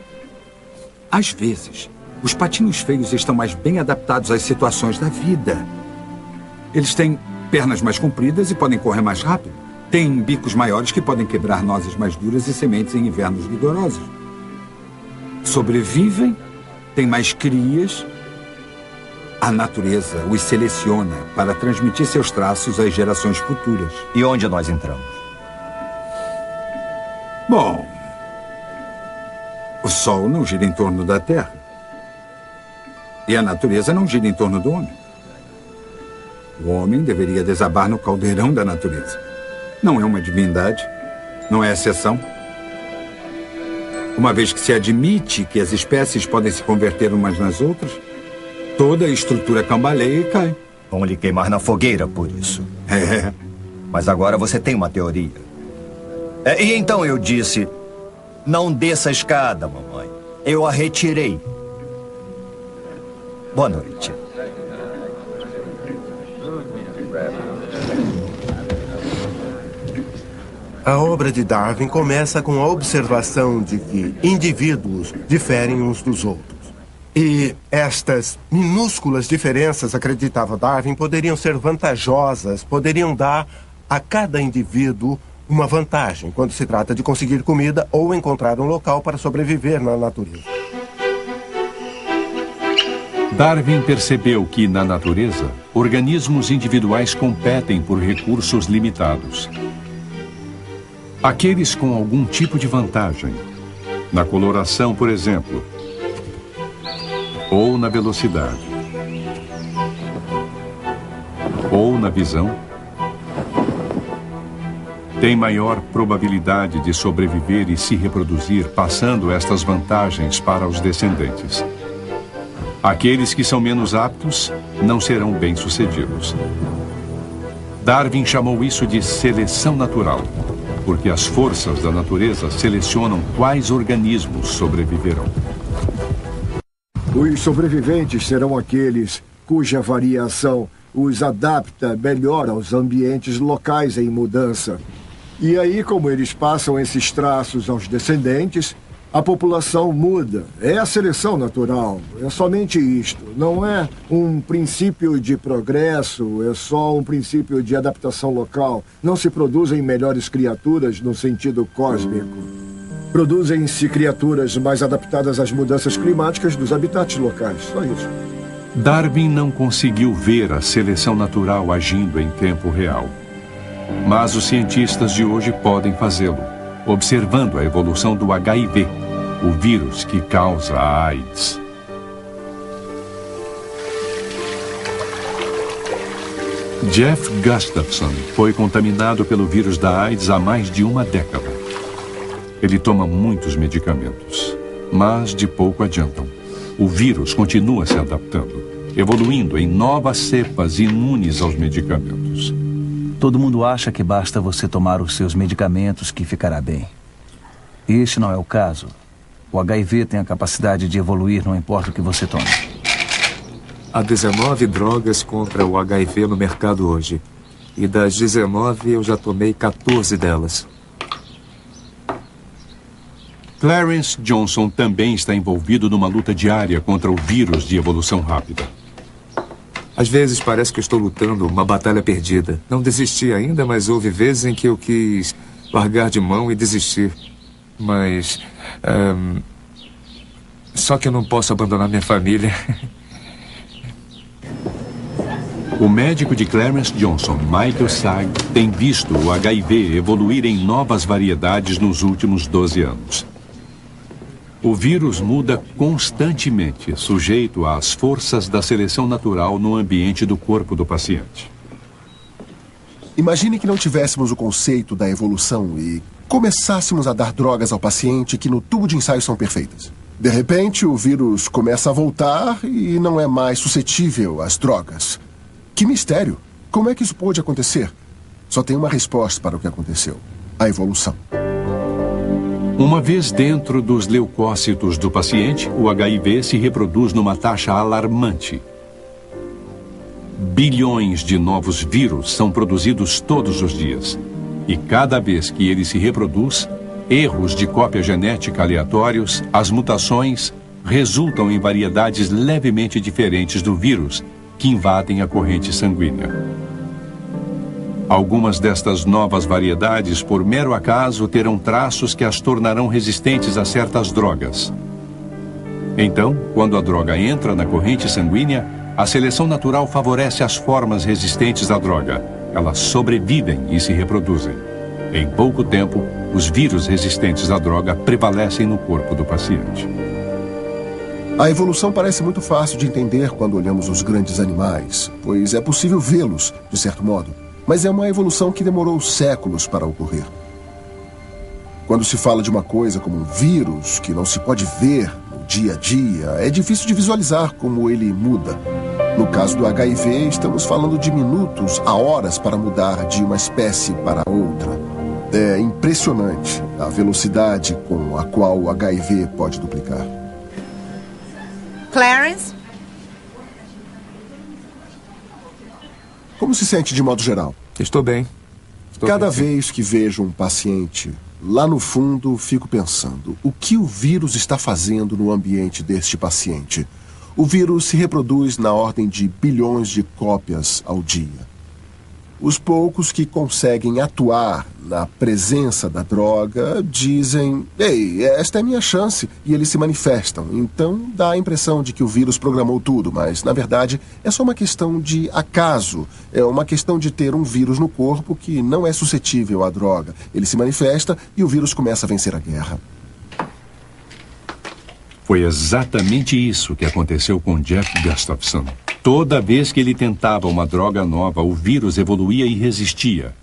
B: Às vezes, os patinhos feios estão mais bem adaptados às situações da vida. Eles têm pernas mais compridas e podem correr mais rápido. Têm bicos maiores que podem quebrar nozes mais duras e sementes em invernos rigorosos. Sobrevivem, têm mais crias. A natureza os seleciona para transmitir seus traços às gerações futuras.
G: E onde nós entramos?
B: Bom, o Sol não gira em torno da Terra. E a natureza não gira em torno do homem. O homem deveria desabar no caldeirão da natureza. Não é uma divindade, não é exceção. Uma vez que se admite que as espécies podem se converter umas nas outras, toda a estrutura cambaleia e cai.
G: Vão lhe queimar na fogueira por isso. Mas agora você tem uma teoria. E então eu disse, não desça a escada, mamãe. Eu a retirei. Boa noite.
F: A obra de Darwin começa com a observação de que indivíduos diferem uns dos outros. E estas minúsculas diferenças, acreditava Darwin, poderiam ser vantajosas, poderiam dar a cada indivíduo uma vantagem quando se trata de conseguir comida ou encontrar um local para sobreviver na natureza.
I: Darwin percebeu que, na natureza, organismos individuais competem por recursos limitados. Aqueles com algum tipo de vantagem, na coloração, por exemplo, ou na velocidade, ou na visão, têm maior probabilidade de sobreviver e se reproduzir, passando estas vantagens para os descendentes. Aqueles que são menos aptos não serão bem-sucedidos. Darwin chamou isso de seleção natural, porque as forças da natureza selecionam quais organismos sobreviverão.
E: Os sobreviventes serão aqueles cuja variação os adapta melhor aos ambientes locais em mudança. E aí, como eles passam esses traços aos descendentes, a população muda. É a seleção natural. É somente isto. Não é um princípio de progresso, é só um princípio de adaptação local. Não se produzem melhores criaturas no sentido cósmico. Produzem-se criaturas mais adaptadas às mudanças climáticas dos habitats locais. Só isso.
I: Darwin não conseguiu ver a seleção natural agindo em tempo real. Mas os cientistas de hoje podem fazê-lo, observando a evolução do HIV, o vírus que causa a AIDS. Jeff Gustafson foi contaminado pelo vírus da AIDS há mais de uma década. Ele toma muitos medicamentos, mas de pouco adiantam. O vírus continua se adaptando, evoluindo em novas cepas imunes aos medicamentos.
D: Todo mundo acha que basta você tomar os seus medicamentos que ficará bem. Este não é o caso. O HIV tem a capacidade de evoluir, não importa o que você tome.
L: Há 19 drogas contra o HIV no mercado hoje. E das 19, eu já tomei 14 delas.
I: Clarence Johnson também está envolvido numa luta diária contra o vírus de evolução rápida.
L: Às vezes parece que estou lutando uma batalha perdida. Não desisti ainda, mas houve vezes em que eu quis largar de mão e desistir. Mas... só que eu não posso abandonar minha família.
I: O médico de Clarence Johnson, Michael Sag, tem visto o HIV evoluir em novas variedades nos últimos 12 anos. O vírus muda constantemente, sujeito às forças da seleção natural no ambiente do corpo do paciente.
N: Imagine que não tivéssemos o conceito da evolução e começássemos a dar drogas ao paciente que no tubo de ensaio são perfeitas. De repente, o vírus começa a voltar e não é mais suscetível às drogas. Que mistério! Como é que isso pôde acontecer? Só tem uma resposta para o que aconteceu: a evolução.
I: Uma vez dentro dos leucócitos do paciente, o HIV se reproduz numa taxa alarmante. Bilhões de novos vírus são produzidos todos os dias. E cada vez que ele se reproduz, erros de cópia genética aleatórios, as mutações, resultam em variedades levemente diferentes do vírus que invadem a corrente sanguínea. Algumas destas novas variedades, por mero acaso, terão traços que as tornarão resistentes a certas drogas. Então, quando a droga entra na corrente sanguínea, a seleção natural favorece as formas resistentes à droga. Elas sobrevivem e se reproduzem. Em pouco tempo, os vírus resistentes à droga prevalecem no corpo do paciente.
N: A evolução parece muito fácil de entender quando olhamos os grandes animais, pois é possível vê-los, de certo modo. Mas é uma evolução que demorou séculos para ocorrer. Quando se fala de uma coisa como um vírus, que não se pode ver no dia a dia, é difícil de visualizar como ele muda. No caso do HIV, estamos falando de minutos a horas para mudar de uma espécie para outra. É impressionante a velocidade com a qual o HIV pode duplicar.
O: Clarence?
N: Como se sente de modo geral?
L: Estou bem.
N: Cada vez que vejo um paciente, lá no fundo fico pensando, o que o vírus está fazendo no ambiente deste paciente? O vírus se reproduz na ordem de bilhões de cópias ao dia. Os poucos que conseguem atuar na presença da droga dizem: ei, esta é minha chance, e eles se manifestam. Então dá a impressão de que o vírus programou tudo, mas na verdade é só uma questão de acaso. É uma questão de ter um vírus no corpo que não é suscetível à droga. Ele se manifesta e o vírus começa a vencer a guerra.
I: Foi exatamente isso que aconteceu com Jeff Gustafson. Toda vez que ele tentava uma droga nova, o vírus evoluía e resistia.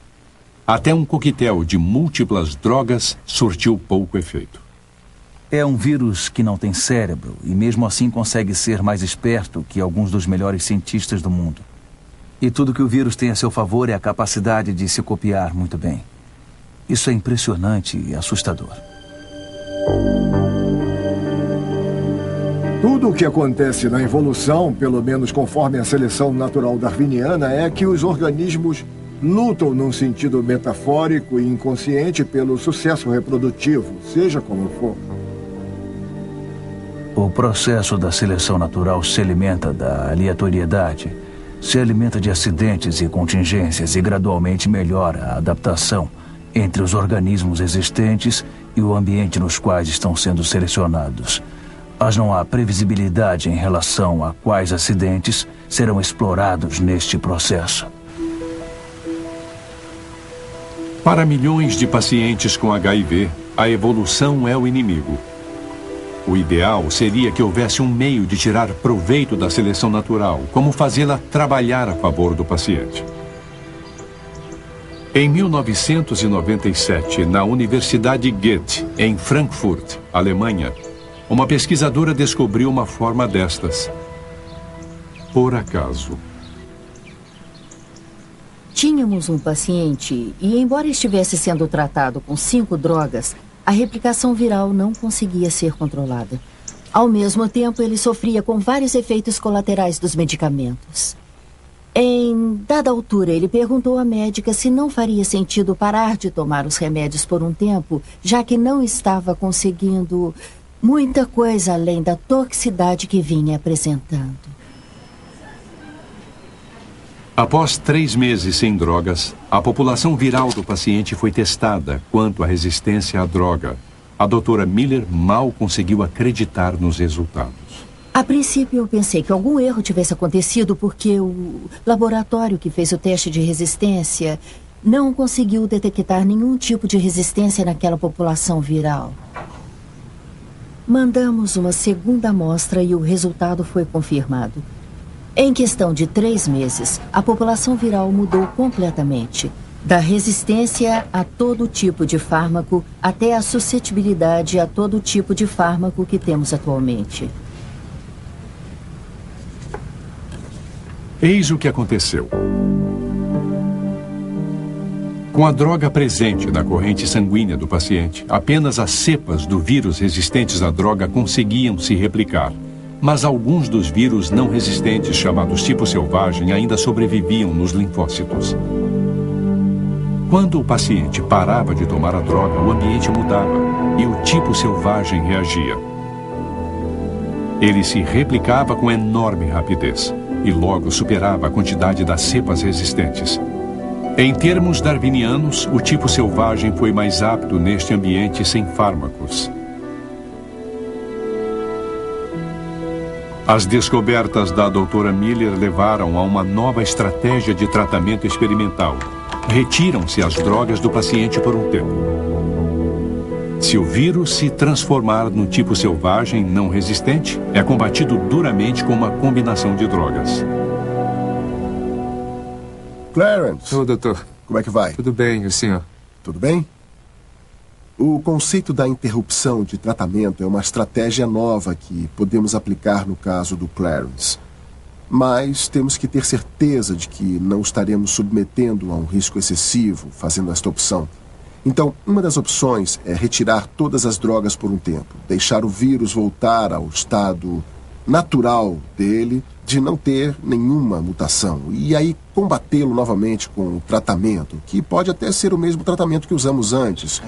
I: Até um coquetel de múltiplas drogas surtiu pouco efeito.
D: É um vírus que não tem cérebro e mesmo assim consegue ser mais esperto que alguns dos melhores cientistas do mundo. E tudo que o vírus tem a seu favor é a capacidade de se copiar muito bem. Isso é impressionante e assustador.
E: Tudo o que acontece na evolução, pelo menos conforme a seleção natural darwiniana, é que os organismos lutam num sentido metafórico e inconsciente pelo sucesso reprodutivo, seja como for.
D: O processo da seleção natural se alimenta da aleatoriedade, se alimenta de acidentes e contingências e gradualmente melhora a adaptação entre os organismos existentes e o ambiente nos quais estão sendo selecionados. Mas não há previsibilidade em relação a quais acidentes serão explorados neste processo.
I: Para milhões de pacientes com HIV, a evolução é o inimigo. O ideal seria que houvesse um meio de tirar proveito da seleção natural, como fazê-la trabalhar a favor do paciente. Em 1997, na Universidade Goethe, em Frankfurt, Alemanha, uma pesquisadora descobriu uma forma destas. Por acaso.
O: Tínhamos um paciente e, embora estivesse sendo tratado com 5 drogas, a replicação viral não conseguia ser controlada. Ao mesmo tempo, ele sofria com vários efeitos colaterais dos medicamentos. Em dada altura, ele perguntou à médica se não faria sentido parar de tomar os remédios por um tempo, já que não estava conseguindo muita coisa além da toxicidade que vinha apresentando.
I: Após 3 meses sem drogas, a população viral do paciente foi testada quanto à resistência à droga. A doutora Miller mal conseguiu acreditar nos resultados.
O: A princípio, eu pensei que algum erro tivesse acontecido porque o laboratório que fez o teste de resistência não conseguiu detectar nenhum tipo de resistência naquela população viral. Mandamos uma segunda amostra e o resultado foi confirmado. Em questão de 3 meses, a população viral mudou completamente. Da resistência a todo tipo de fármaco até a suscetibilidade a todo tipo de fármaco que temos atualmente.
I: Eis o que aconteceu. Com a droga presente na corrente sanguínea do paciente, apenas as cepas do vírus resistentes à droga conseguiam se replicar. Mas alguns dos vírus não resistentes, chamados tipo selvagem, ainda sobreviviam nos linfócitos. Quando o paciente parava de tomar a droga, o ambiente mudava e o tipo selvagem reagia. Ele se replicava com enorme rapidez e logo superava a quantidade das cepas resistentes. Em termos darwinianos, o tipo selvagem foi mais apto neste ambiente sem fármacos. As descobertas da doutora Miller levaram a uma nova estratégia de tratamento experimental. Retiram-se as drogas do paciente por um tempo. Se o vírus se transformar no tipo selvagem não resistente, é combatido duramente com uma combinação de drogas.
N: Clarence.
L: Ô, doutor.
N: Como é que vai?
L: Tudo bem, e o senhor?
N: Tudo bem? O conceito da interrupção de tratamento é uma estratégia nova que podemos aplicar no caso do Clarence. Mas temos que ter certeza de que não estaremos submetendo a um risco excessivo fazendo esta opção. Então, uma das opções é retirar todas as drogas por um tempo, deixar o vírus voltar ao estado natural dele, de não ter nenhuma mutação, e aí combatê-lo novamente com o tratamento, que pode até ser o mesmo tratamento que usamos antes.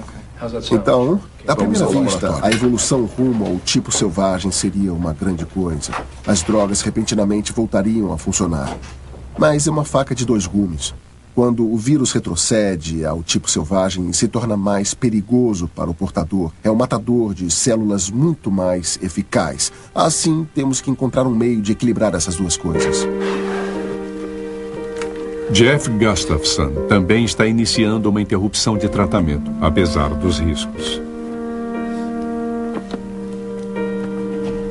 N: Então, à primeira vista, a evolução rumo ao tipo selvagem seria uma grande coisa. As drogas repentinamente voltariam a funcionar. Mas é uma faca de dois gumes. Quando o vírus retrocede ao tipo selvagem e se torna mais perigoso para o portador, é um matador de células muito mais eficaz. Assim, temos que encontrar um meio de equilibrar essas duas coisas.
I: Jeff Gustafson também está iniciando uma interrupção de tratamento, apesar dos riscos.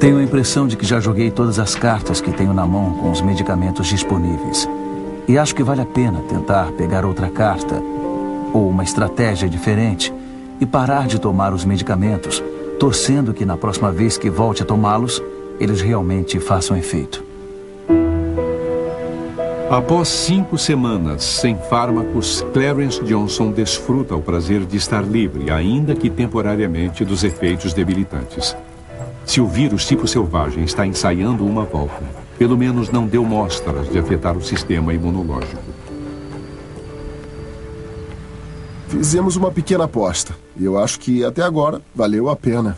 D: Tenho a impressão de que já joguei todas as cartas que tenho na mão com os medicamentos disponíveis. E acho que vale a pena tentar pegar outra carta, ou uma estratégia diferente, e parar de tomar os medicamentos, torcendo que na próxima vez que volte a tomá-los, eles realmente façam efeito.
I: Após 5 semanas sem fármacos, Clarence Johnson desfruta o prazer de estar livre, ainda que temporariamente, dos efeitos debilitantes. Se o vírus tipo selvagem está ensaiando uma volta, pelo menos não deu mostras de afetar o sistema imunológico.
N: Fizemos uma pequena aposta, e eu acho que até agora valeu a pena.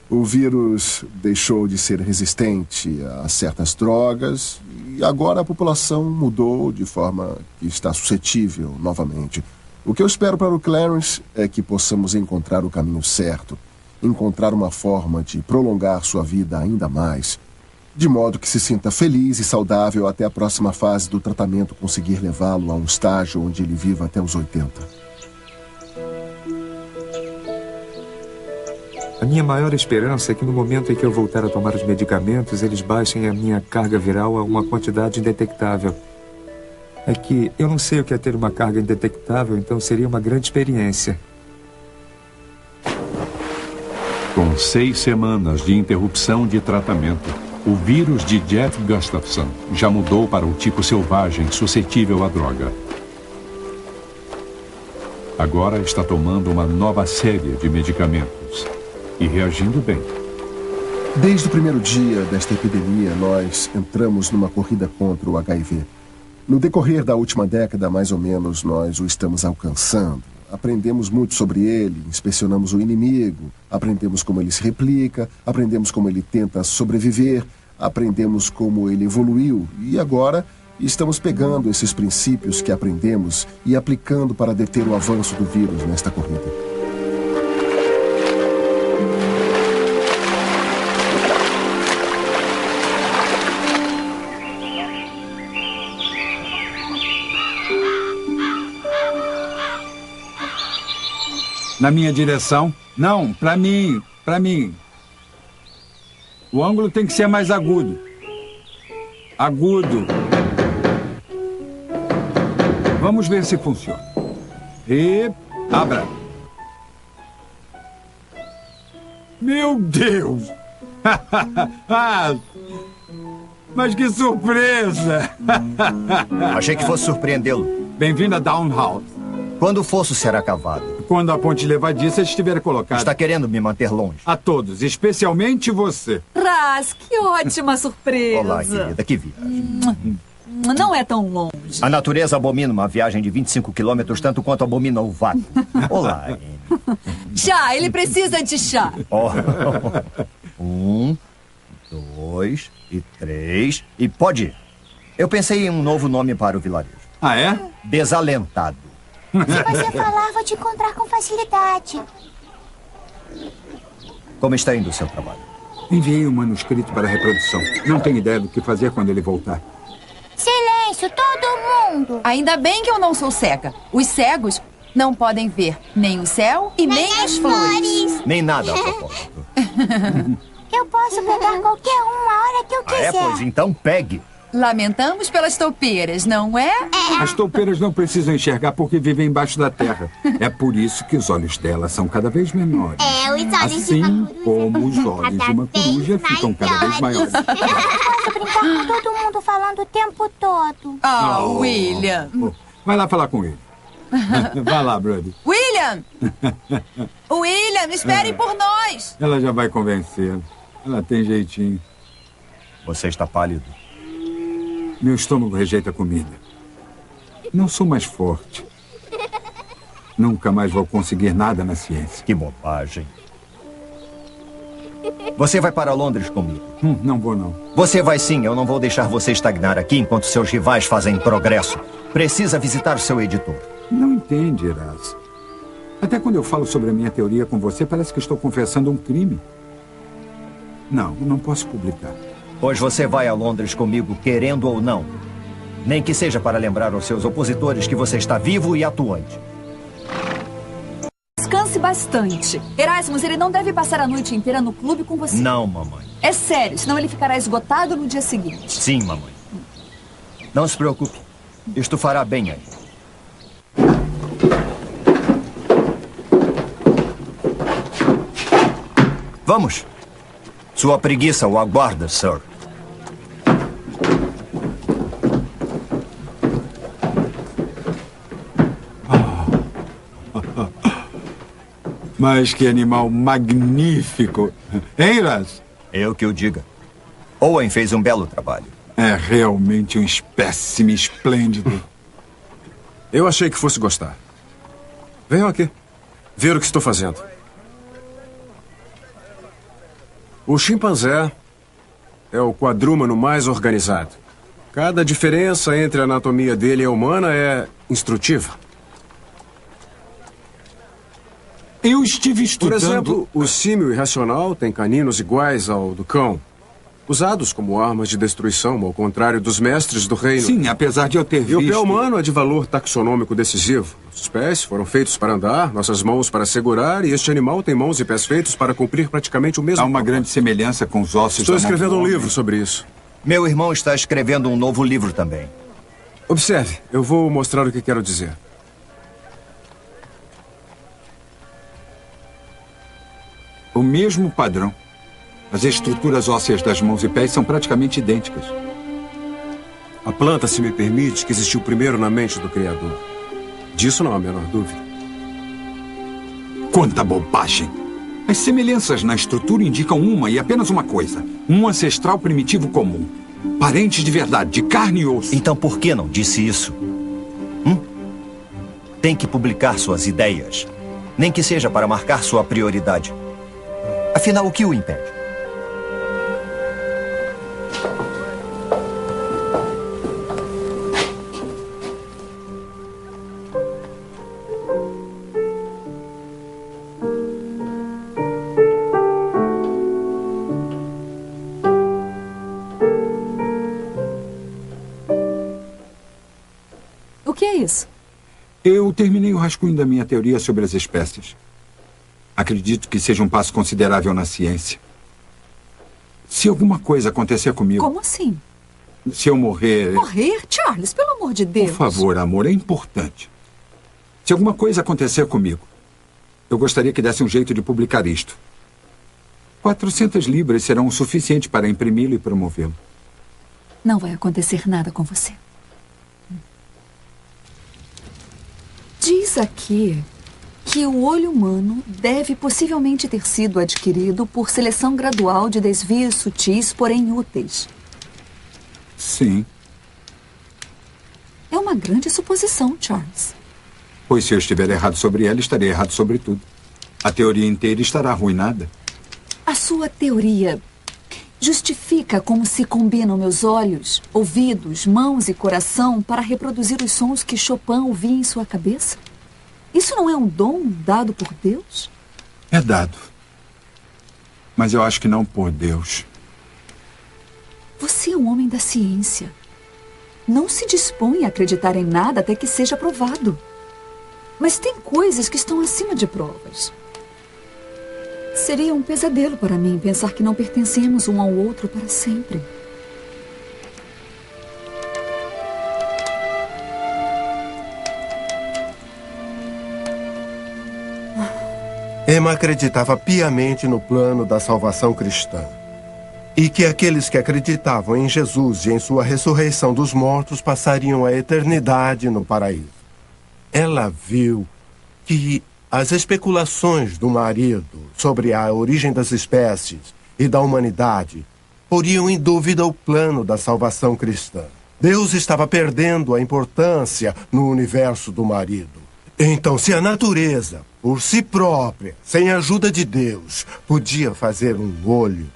N: O vírus deixou de ser resistente a certas drogas, e agora a população mudou de forma que está suscetível novamente. O que eu espero para o Clarence é que possamos encontrar o caminho certo, encontrar uma forma de prolongar sua vida ainda mais, de modo que se sinta feliz e saudável até a próxima fase do tratamento conseguir levá-lo a um estágio onde ele viva até os 80.
L: A minha maior esperança é que no momento em que eu voltar a tomar os medicamentos, eles baixem a minha carga viral a uma quantidade indetectável. É que eu não sei o que é ter uma carga indetectável, então seria uma grande experiência.
I: Com 6 semanas de interrupção de tratamento, o vírus de Jeff Gustafson já mudou para o tipo selvagem suscetível à droga. Agora está tomando uma nova série de medicamentos e reagindo bem.
N: Desde o primeiro dia desta epidemia, nós entramos numa corrida contra o HIV. No decorrer da última década, mais ou menos, nós o estamos alcançando. Aprendemos muito sobre ele, inspecionamos o inimigo, aprendemos como ele se replica, aprendemos como ele tenta sobreviver, aprendemos como ele evoluiu e agora estamos pegando esses princípios que aprendemos e aplicando para deter o avanço do vírus nesta corrida.
B: Na minha direção? Não, para mim. O ângulo tem que ser mais agudo. Agudo. Vamos ver se funciona. E abra. Meu Deus! Mas que surpresa!
G: Achei que fosse surpreendê-lo.
B: Bem-vindo a Down House.
G: Quando o fosso será cavado?
B: quando a ponte levadiça estiver colocada.
G: Está querendo me manter longe?
B: A todos, especialmente você.
K: Raz, que ótima surpresa.
G: Olá, querida, que viagem.
K: Não é tão longe.
G: A natureza abomina uma viagem de 25 quilômetros tanto quanto abomina o vácuo. Olá, Amy.
K: Chá, ele precisa de chá.
G: Oh. 1, 2 e 3 e pode ir. Eu pensei em um novo nome para o vilarejo.
B: Ah, é?
G: Desalentado.
P: Se você falar, vou te encontrar com facilidade.
G: Como está indo o seu trabalho?
B: Enviei um manuscrito para reprodução. Não tenho ideia do que fazer quando ele voltar.
P: Silêncio, todo mundo!
Q: Ainda bem que eu não sou cega. Os cegos não podem ver nem o céu e nem as flores.
G: Nem nada, ao propósito.
P: Eu posso pegar qualquer um a hora que eu quiser.
G: Pois então pegue.
Q: Lamentamos pelas toupeiras, não é?
B: As toupeiras não precisam enxergar porque vivem embaixo da terra. É por isso que os olhos delas são cada vez menores.
P: Os olhos
B: assim
P: de uma coruja
B: como os olhos de uma coruja ficam cada vez maiores.
P: Eu posso brincar com todo mundo falando o tempo todo.
Q: William.
B: Vai lá falar com ele. Vai lá, Brody.
Q: William! William, espere por nós!
B: Ela já vai convencê-lo. Ela tem jeitinho.
G: Você está pálido.
B: Meu estômago rejeita comida. Não sou mais forte. Nunca mais vou conseguir nada na ciência.
G: Que bobagem. Você vai para Londres comigo?
B: Não vou, não.
G: Você vai sim. Eu não vou deixar você estagnar aqui enquanto seus rivais fazem progresso. Precisa visitar seu editor.
B: Não entende, Eras. Até quando eu falo sobre a minha teoria com você, parece que estou confessando um crime. Não posso publicar.
G: Pois você vai a Londres comigo, querendo ou não. Nem que seja para lembrar aos seus opositores que você está vivo e atuante.
K: Descanse bastante. Erasmus, ele não deve passar a noite inteira no clube com você.
G: Não, mamãe.
K: É sério, senão ele ficará esgotado no dia seguinte.
G: Sim, mamãe. Não se preocupe. Isto fará bem aí. Vamos. Sua preguiça o aguarda, sir.
B: Mas que animal magnífico. Hein, Raz?
G: Eu que o diga. Owen fez um belo trabalho.
B: É realmente um espécime esplêndido.
H: Eu achei que fosse gostar. Venham aqui. Ver o que estou fazendo. O chimpanzé é o quadrúmano mais organizado. Cada diferença entre a anatomia dele e a humana é instrutiva.
B: Eu estive estudando...
H: Por exemplo, o símio irracional tem caninos iguais ao do cão, usados como armas de destruição, ao contrário dos mestres do reino.
B: Sim, apesar de eu ter visto...
H: E o pé humano é de valor taxonômico decisivo. Nossos pés foram feitos para andar, nossas mãos para segurar, e este animal tem mãos e pés feitos para cumprir praticamente o mesmo.
B: Há uma grande semelhança com os ossos
H: Estou
B: da mão
H: escrevendo
B: do
H: um
B: homem.
H: livro sobre isso.
G: Meu irmão está escrevendo um novo livro também.
H: Observe, eu vou mostrar o que quero dizer.
B: O mesmo padrão. As estruturas ósseas das mãos e pés são praticamente idênticas.
H: A planta, se me permite, que existiu primeiro na mente do Criador. Disso não há a menor dúvida.
B: Quanta bobagem! As semelhanças na estrutura indicam uma e apenas uma coisa. Um ancestral primitivo comum. Parentes de verdade, de carne e osso.
G: Então por que não disse isso? Tem que publicar suas ideias. Nem que seja para marcar sua prioridade. Afinal, o que o impede?
K: O que é isso?
B: Eu terminei o rascunho da minha teoria sobre as espécies. Acredito que seja um passo considerável na ciência. Se alguma coisa acontecer comigo...
K: Como assim?
B: Se eu morrer...
K: Morrer? Charles, pelo amor de Deus.
B: Por favor, amor, é importante. Se alguma coisa acontecer comigo, eu gostaria que desse um jeito de publicar isto. 400 libras serão o suficiente para imprimi-lo e promovê-lo.
K: Não vai acontecer nada com você. Diz aqui que o olho humano deve possivelmente ter sido adquirido por seleção gradual de desvios sutis, porém úteis.
B: Sim.
K: É uma grande suposição, Charles.
B: Pois se eu estiver errado sobre ela, estarei errado sobre tudo. A teoria inteira estará arruinada.
K: A sua teoria justifica como se combinam meus olhos, ouvidos, mãos e coração para reproduzir os sons que Chopin ouvia em sua cabeça? Isso não é um dom dado por Deus?
B: É dado. Mas eu acho que não por Deus.
K: Você é um homem da ciência. Não se dispõe a acreditar em nada até que seja provado. Mas tem coisas que estão acima de provas. Seria um pesadelo para mim pensar que não pertencemos um ao outro para sempre.
F: Emma acreditava piamente no plano da salvação cristã. E que aqueles que acreditavam em Jesus e em sua ressurreição dos mortos passariam a eternidade no paraíso. Ela viu que as especulações do marido sobre a origem das espécies e da humanidade poriam em dúvida o plano da salvação cristã. Deus estava perdendo a importância no universo do marido. Então, se a natureza, por si própria, sem a ajuda de Deus, podia fazer um olho,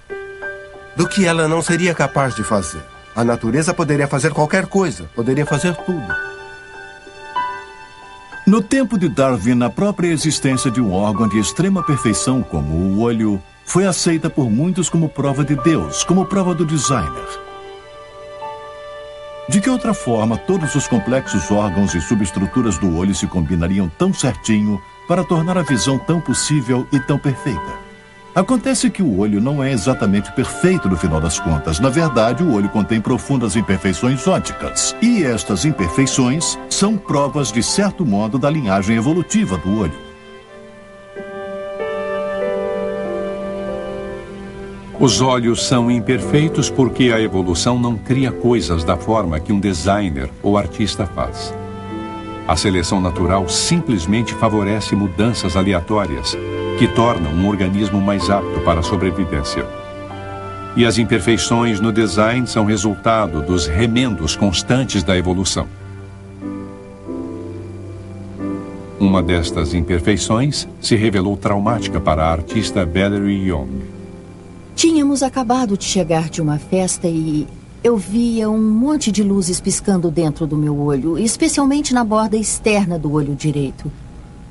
F: do que ela não seria capaz de fazer? A natureza poderia fazer qualquer coisa, poderia fazer tudo.
R: No tempo de Darwin, a própria existência de um órgão de extrema perfeição como o olho foi aceita por muitos como prova de Deus, como prova do designer. De que outra forma todos os complexos órgãos e subestruturas do olho se combinariam tão certinho para tornar a visão tão possível e tão perfeita? Acontece que o olho não é exatamente perfeito no final das contas. Na verdade, o olho contém profundas imperfeições ópticas. E estas imperfeições são provas, de certo modo, da linhagem evolutiva do olho.
I: Os olhos são imperfeitos porque a evolução não cria coisas da forma que um designer ou artista faz. A seleção natural simplesmente favorece mudanças aleatórias que tornam um organismo mais apto para a sobrevivência. E as imperfeições no design são resultado dos remendos constantes da evolução. Uma destas imperfeições se revelou traumática para a artista Valerie Young.
O: Tínhamos acabado de chegar de uma festa e eu via um monte de luzes piscando dentro do meu olho, especialmente na borda externa do olho direito.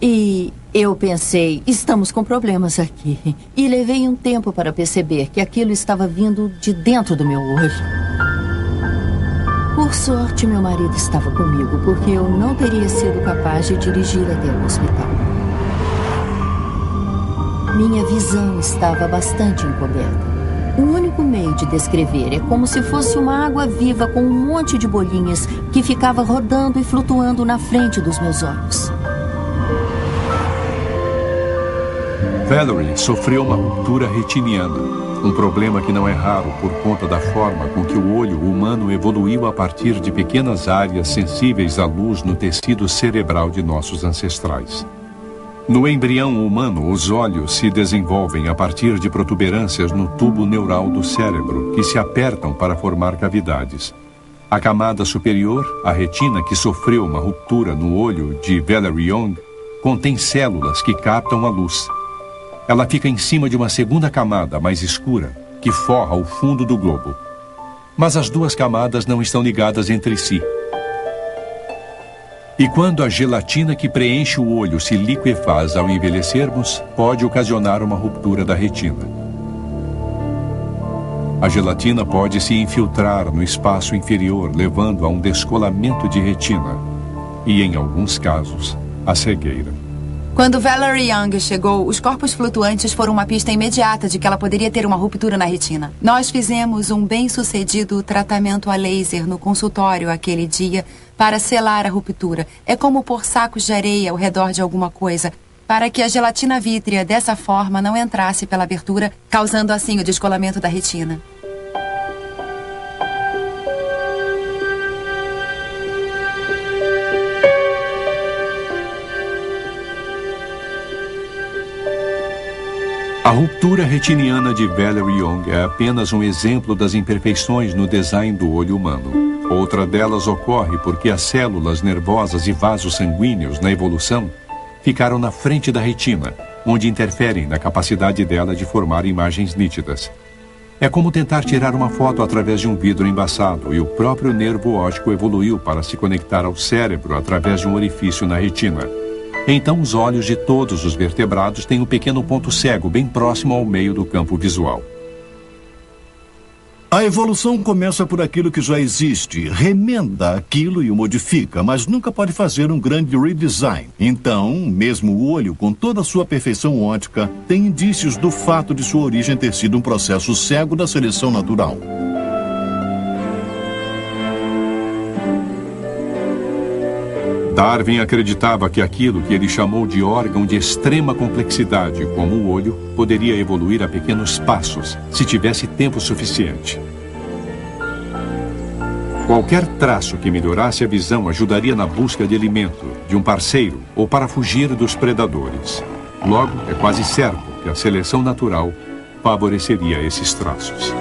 O: E eu pensei, estamos com problemas aqui. E levei um tempo para perceber que aquilo estava vindo de dentro do meu olho. Por sorte, meu marido estava comigo, porque eu não teria sido capaz de dirigir até o hospital. Minha visão estava bastante encoberta. O único meio de descrever é como se fosse uma água viva com um monte de bolinhas que ficava rodando e flutuando na frente dos meus olhos.
I: Valerie sofreu uma ruptura retiniana, um problema que não é raro por conta da forma com que o olho humano evoluiu a partir de pequenas áreas sensíveis à luz no tecido cerebral de nossos ancestrais. No embrião humano, os olhos se desenvolvem a partir de protuberâncias no tubo neural do cérebro, que se apertam para formar cavidades. A camada superior, a retina, que sofreu uma ruptura no olho de Valerie Young, contém células que captam a luz. Ela fica em cima de uma segunda camada, mais escura, que forra o fundo do globo. Mas as duas camadas não estão ligadas entre si. E quando a gelatina que preenche o olho se liquefaz ao envelhecermos, pode ocasionar uma ruptura da retina. A gelatina pode se infiltrar no espaço inferior, levando a um descolamento de retina e, em alguns casos, a cegueira.
Q: Quando Valerie Young chegou, os corpos flutuantes foram uma pista imediata de que ela poderia ter uma ruptura na retina. Nós fizemos um bem-sucedido tratamento a laser no consultório aquele dia para selar a ruptura. É como pôr sacos de areia ao redor de alguma coisa, para que a gelatina vítrea dessa forma não entrasse pela abertura, causando assim o descolamento da retina.
I: A ruptura retiniana de Valerie Young é apenas um exemplo das imperfeições no design do olho humano. Outra delas ocorre porque as células nervosas e vasos sanguíneos na evolução ficaram na frente da retina, onde interferem na capacidade dela de formar imagens nítidas. É como tentar tirar uma foto através de um vidro embaçado, e o próprio nervo óptico evoluiu para se conectar ao cérebro através de um orifício na retina. Então, os olhos de todos os vertebrados têm um pequeno ponto cego bem próximo ao meio do campo visual.
R: A evolução começa por aquilo que já existe, remenda aquilo e o modifica, mas nunca pode fazer um grande redesign. Então, mesmo o olho, com toda a sua perfeição óptica, tem indícios do fato de sua origem ter sido um processo cego da seleção natural.
I: Darwin acreditava que aquilo que ele chamou de órgão de extrema complexidade, como o olho, poderia evoluir a pequenos passos, se tivesse tempo suficiente. Qualquer traço que melhorasse a visão ajudaria na busca de alimento, de um parceiro ou para fugir dos predadores. Logo, é quase certo que a seleção natural favoreceria esses traços.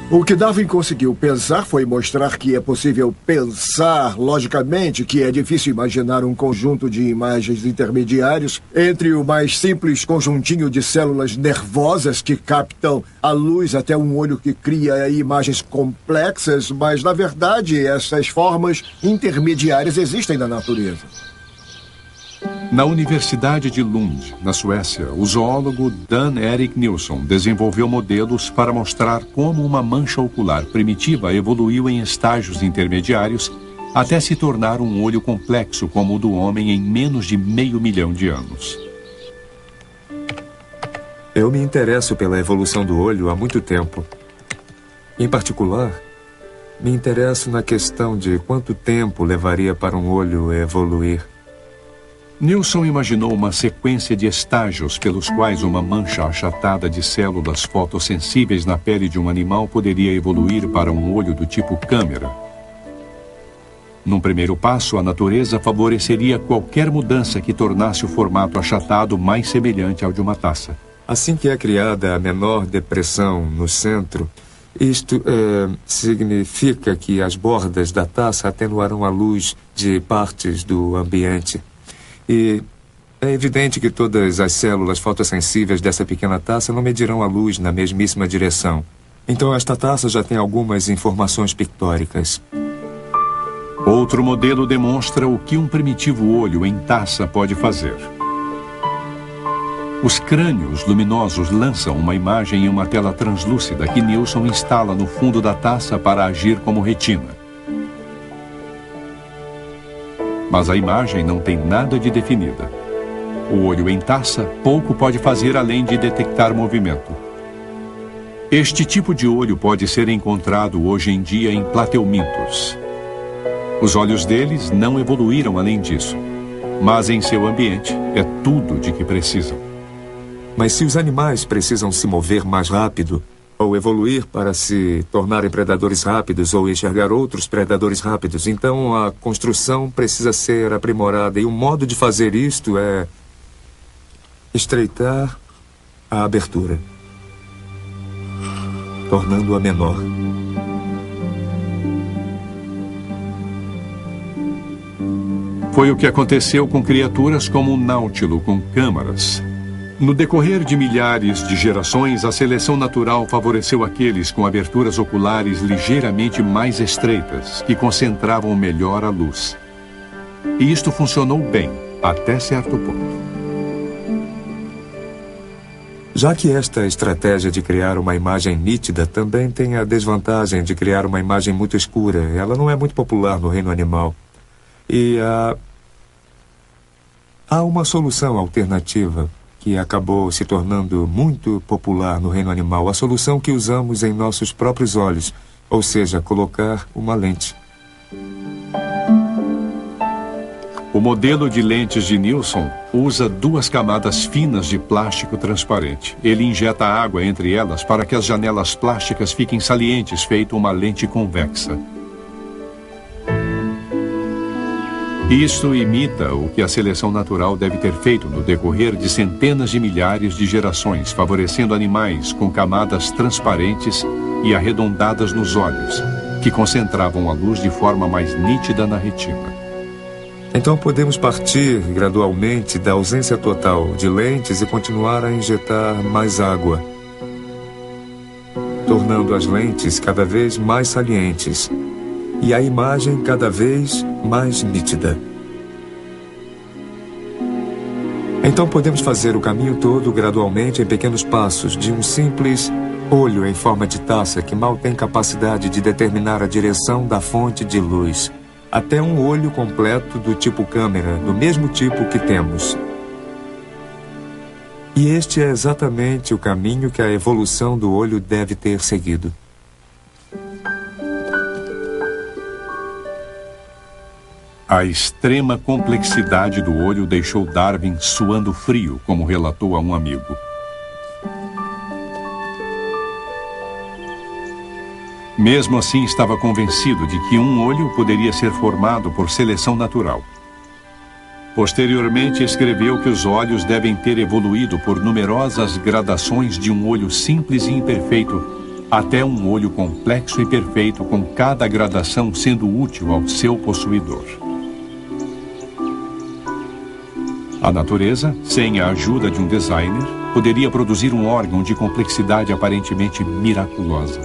E: O que Darwin conseguiu pensar foi mostrar que é possível pensar logicamente, que é difícil imaginar um conjunto de imagens intermediários entre o mais simples conjuntinho de células nervosas que captam a luz até um olho que cria imagens complexas, mas, na verdade, essas formas intermediárias existem na natureza.
I: Na Universidade de Lund, na Suécia, o zoólogo Dan Erik Nilsson desenvolveu modelos para mostrar como uma mancha ocular primitiva evoluiu em estágios intermediários até se tornar um olho complexo como o do homem em menos de 500 mil de anos.
L: Eu me interesso pela evolução do olho há muito tempo. Em particular, me interesso na questão de quanto tempo levaria para um olho evoluir.
I: Nilsson imaginou uma sequência de estágios pelos quais uma mancha achatada de células fotossensíveis na pele de um animal poderia evoluir para um olho do tipo câmera. Num primeiro passo, a natureza favoreceria qualquer mudança que tornasse o formato achatado mais semelhante ao de uma taça.
L: Assim que é criada a menor depressão no centro, isto significa que as bordas da taça atenuarão a luz de partes do ambiente. E é evidente que todas as células fotossensíveis dessa pequena taça não medirão a luz na mesmíssima direção. Então esta taça já tem algumas informações pictóricas.
I: Outro modelo demonstra o que um primitivo olho em taça pode fazer. Os crânios luminosos lançam uma imagem em uma tela translúcida que Nilsson instala no fundo da taça para agir como retina. Mas a imagem não tem nada de definida. O olho em taça pouco pode fazer além de detectar movimento. Este tipo de olho pode ser encontrado hoje em dia em plateumintos. Os olhos deles não evoluíram além disso, mas em seu ambiente é tudo de que precisam.
L: Mas se os animais precisam se mover mais rápido, ou evoluir para se tornarem predadores rápidos ou enxergar outros predadores rápidos, então a construção precisa ser aprimorada. E um modo de fazer isto é estreitar a abertura, tornando-a menor.
I: Foi o que aconteceu com criaturas como o náutilo com câmaras. No decorrer de milhares de gerações, a seleção natural favoreceu aqueles com aberturas oculares ligeiramente mais estreitas, que concentravam melhor a luz. E isto funcionou bem, até certo ponto.
L: Já que esta estratégia de criar uma imagem nítida também tem a desvantagem de criar uma imagem muito escura, ela não é muito popular no reino animal. E há uma solução alternativa que acabou se tornando muito popular no reino animal, a solução que usamos em nossos próprios olhos, ou seja, colocar uma lente.
I: O modelo de lentes de Nilsson usa 2 camadas finas de plástico transparente. Ele injeta água entre elas para que as janelas plásticas fiquem salientes, feito uma lente convexa. Isso imita o que a seleção natural deve ter feito no decorrer de centenas de milhares de gerações, favorecendo animais com camadas transparentes e arredondadas nos olhos, que concentravam a luz de forma mais nítida na retina.
L: Então podemos partir gradualmente da ausência total de lentes e continuar a injetar mais água, tornando as lentes cada vez mais salientes e a imagem cada vez mais nítida. Então podemos fazer o caminho todo gradualmente em pequenos passos, de um simples olho em forma de taça que mal tem capacidade de determinar a direção da fonte de luz, até um olho completo do tipo câmera, do mesmo tipo que temos. E este é exatamente o caminho que a evolução do olho deve ter seguido.
I: A extrema complexidade do olho deixou Darwin suando frio, como relatou a um amigo. Mesmo assim, estava convencido de que um olho poderia ser formado por seleção natural. Posteriormente, escreveu que os olhos devem ter evoluído por numerosas gradações de um olho simples e imperfeito até um olho complexo e perfeito, com cada gradação sendo útil ao seu possuidor. A natureza, sem a ajuda de um designer, poderia produzir um órgão de complexidade aparentemente miraculosa.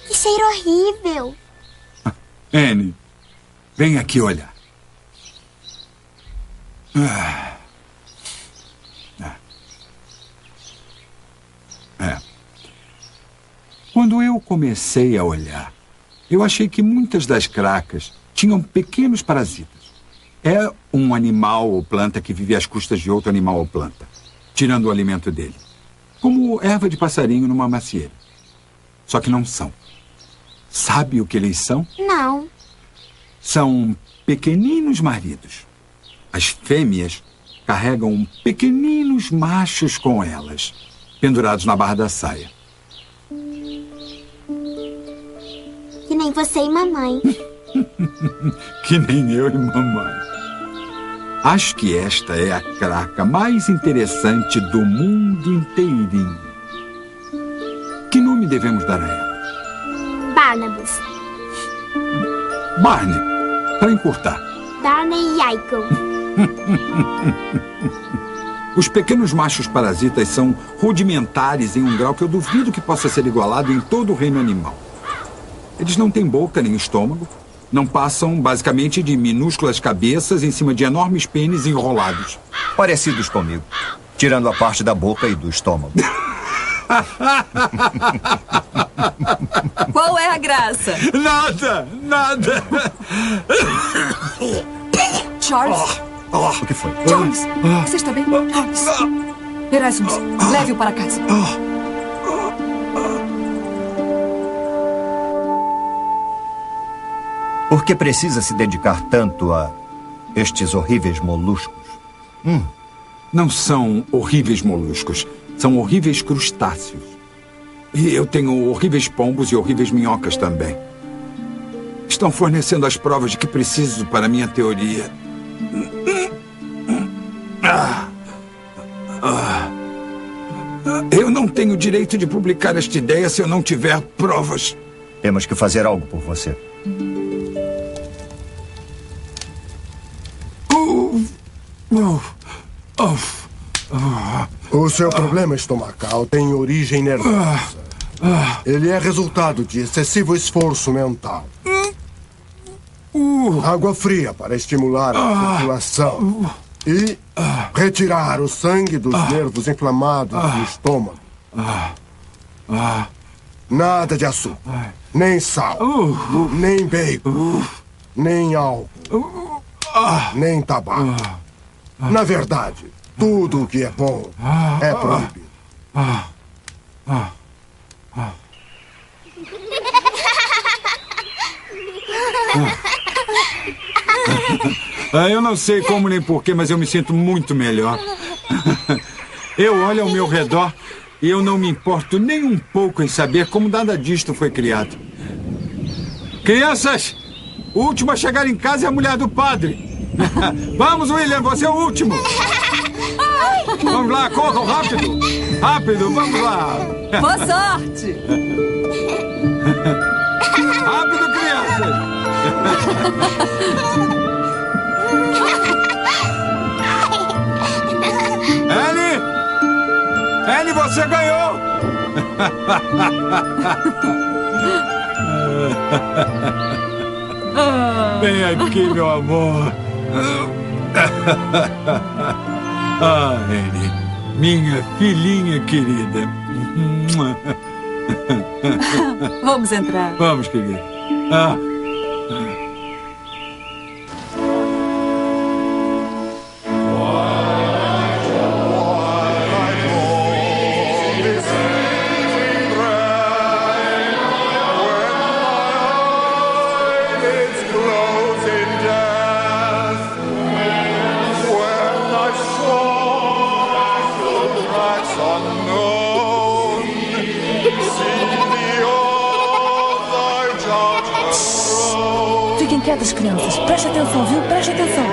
P: Que cheiro horrível!
B: Annie, vem aqui olhar. Quando eu comecei a olhar, eu achei que muitas das cracas tinham pequenos parasitas. É um animal ou planta que vive às custas de outro animal ou planta, tirando o alimento dele. Como erva de passarinho numa macieira. Só que não são. Sabe o que eles são?
P: Não.
B: São pequeninos maridos. As fêmeas carregam pequeninos machos com elas, pendurados na barra da saia.
P: Que nem você e mamãe.
B: Que nem eu e mamãe. Acho que esta é a craca mais interessante do mundo inteirinho. Que nome devemos dar a ela?
P: Barnabas.
B: Barney, para encurtar.
P: Barney Yaiko.
B: Os pequenos machos parasitas são rudimentares em um grau que eu duvido que possa ser igualado em todo o reino animal. Eles não têm boca nem estômago, não passam basicamente de minúsculas cabeças em cima de enormes pênis enrolados.
G: Parecidos comigo, tirando a parte da boca e do estômago.
K: Qual é a graça?
B: Nada, nada.
K: Charles?
G: O que foi?
K: Charles, você está bem? Charles. Erasmus, leve-o para casa.
G: Por que precisa se dedicar tanto a estes horríveis moluscos?
B: Não são horríveis moluscos, são horríveis crustáceos. E eu tenho horríveis pombos e horríveis minhocas também. Estão fornecendo as provas de que preciso para a minha teoria. Eu não tenho direito de publicar esta ideia se eu não tiver provas.
G: Temos que fazer algo por você.
N: O seu problema estomacal tem origem nervosa. Ele é resultado de excessivo esforço mental. Água fria para estimular a circulação e retirar o sangue dos nervos inflamados do estômago. Nada de açúcar, nem sal, nem bacon, nem álcool, nem tabaco. Na verdade, tudo o que é bom é proibido.
B: Eu não sei como nem porquê, mas eu me sinto muito melhor. Eu olho ao meu redor E eu não me importo nem um pouco em saber como nada disto foi criado. Crianças, o último a chegar em casa é a mulher do padre. Vamos, William, você é o último. Vamos lá, corram, rápido. Rápido, vamos lá.
K: Boa sorte.
B: Rápido, crianças. Ellie, você ganhou! Vem aqui, meu amor. Ah, Ellie, minha filhinha querida.
K: Vamos entrar.
B: Vamos, querida. Ah.
S: Fiquem quietas, crianças. Preste atenção, viu? Preste atenção.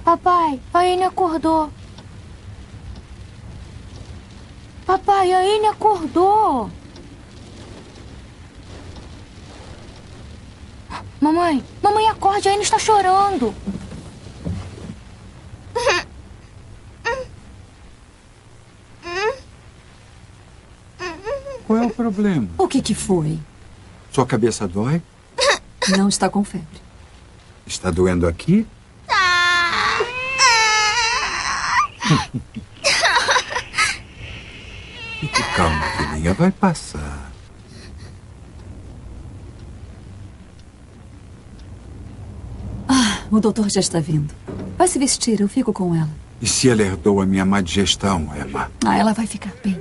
P: Papai, a Anne acordou. Papai, a Anne acordou. Mamãe, acorde, a Anne está chorando.
B: Qual é o problema?
K: O que foi?
B: Sua cabeça dói?
K: Não está com febre.
B: Está doendo aqui? Fique calma, filhinha. Vai passar.
K: O doutor já está vindo. Vai se vestir, eu fico com ela.
B: E se ela herdou a minha má digestão, Emma?
K: Ela vai ficar bem.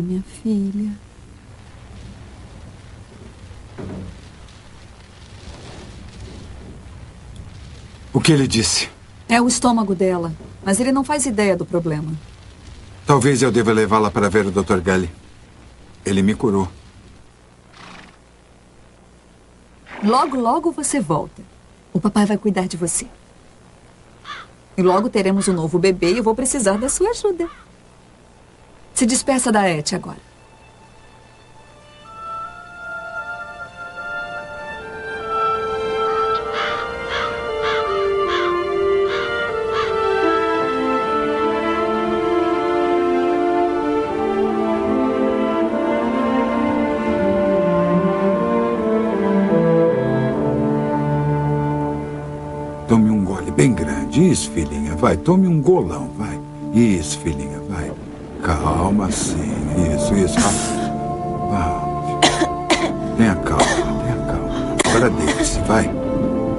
K: Minha filha.
B: O que ele disse?
K: É o estômago dela, mas ele não faz ideia do problema.
B: Talvez eu deva levá-la para ver o Dr. Gully. Ele me curou.
K: Logo, logo você volta. O papai vai cuidar de você. E logo teremos um novo bebê e eu vou precisar da sua ajuda. Se despeça da Etty agora.
B: Tome um gole bem grande. Isso, filhinha, vai. Tome um golão, vai. Isso, filhinha, vai. Calma, sim. Isso. Vamos. Tenha calma. Agora deite-se, vai.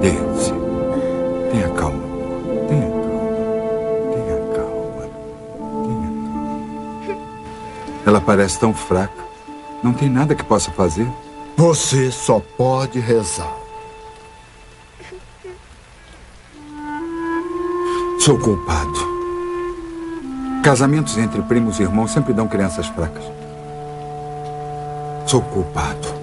B: Deite-se. Tenha calma, amor. Tenha calma. Ela parece tão fraca. Não tem nada que possa fazer.
F: Você só pode rezar.
B: Sou culpado. Casamentos entre primos e irmãos sempre dão crianças fracas. Sou culpado.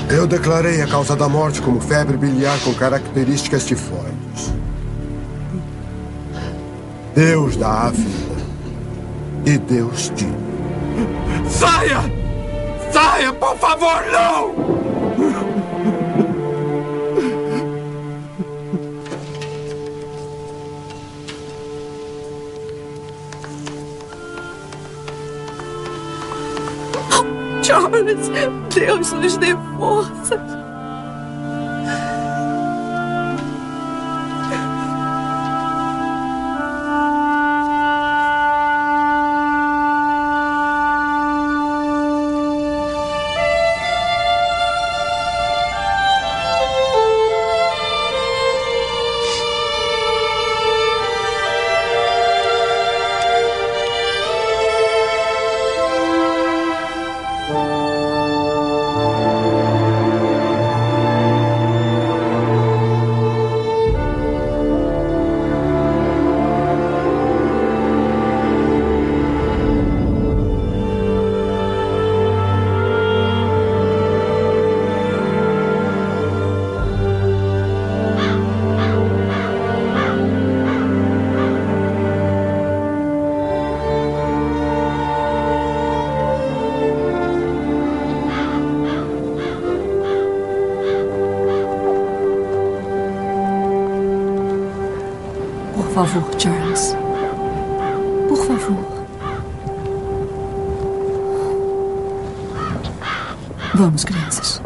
T: Eu declarei a causa da morte como febre biliar com características tifoides. Deus dá a vida. E Deus tira.
B: Saia! Saia, por favor, não!
K: Charles, Deus nos dê força. Por favor, Charles. Por favor. Vamos, crianças.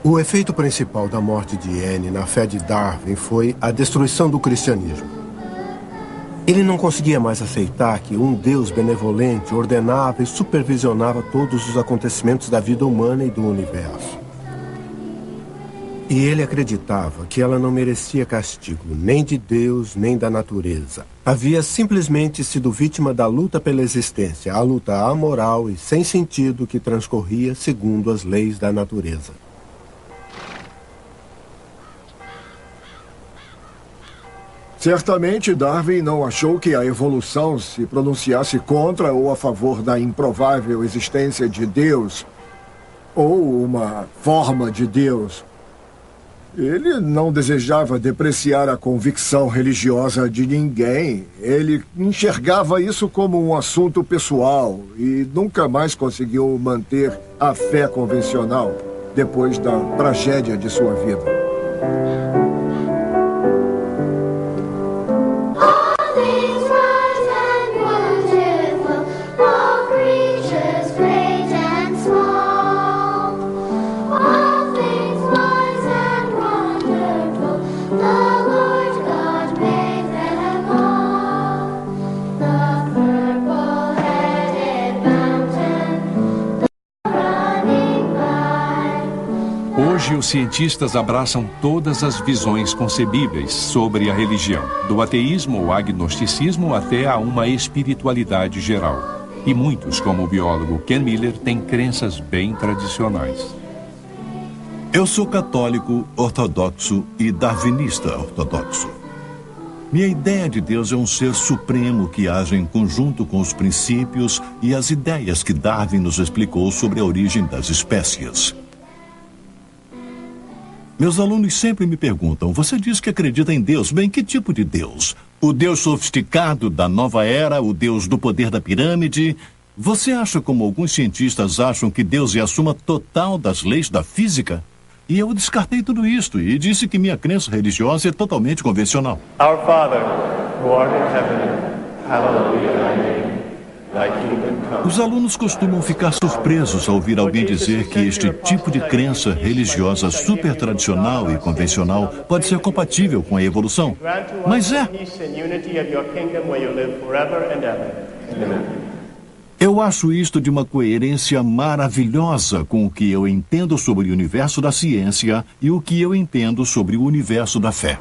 F: O efeito principal da morte de Anne na fé de Darwin foi a destruição do cristianismo. Ele não conseguia mais aceitar que um Deus benevolente ordenava e supervisionava todos os acontecimentos da vida humana e do universo. E ele acreditava que ela não merecia castigo, nem de Deus, nem da natureza. Havia simplesmente sido vítima da luta pela existência, a luta amoral e sem sentido que transcorria segundo as leis da natureza.
E: Certamente Darwin não achou que a evolução se pronunciasse contra ou a favor da improvável existência de Deus ou uma forma de Deus. Ele não desejava depreciar a convicção religiosa de ninguém. Ele enxergava isso como um assunto pessoal e nunca mais conseguiu manter a fé convencional depois da tragédia de sua vida.
I: Hoje, os cientistas abraçam todas as visões concebíveis sobre a religião, do ateísmo ao agnosticismo até a uma espiritualidade geral. E muitos, como o biólogo Ken Miller, têm crenças bem tradicionais.
R: Eu sou católico ortodoxo e darwinista ortodoxo. Minha ideia de Deus é um ser supremo que age em conjunto com os princípios e as ideias que Darwin nos explicou sobre a origem das espécies. Meus alunos sempre me perguntam, você diz que acredita em Deus, bem, que tipo de Deus? O Deus sofisticado da nova era, o Deus do poder da pirâmide? Você acha, como alguns cientistas acham, que Deus é a soma total das leis da física? E eu descartei tudo isto e disse que minha crença religiosa é totalmente convencional.
U: Our Father, who art in heaven, hallowed be thy name. Thy kingdom come.
R: Os alunos costumam ficar surpresos ao ouvir alguém dizer que este tipo de crença religiosa super tradicional e convencional pode ser compatível com a evolução. Mas é. Eu acho isto de uma coerência maravilhosa com o que eu entendo sobre o universo da ciência e o que eu entendo sobre o universo da fé.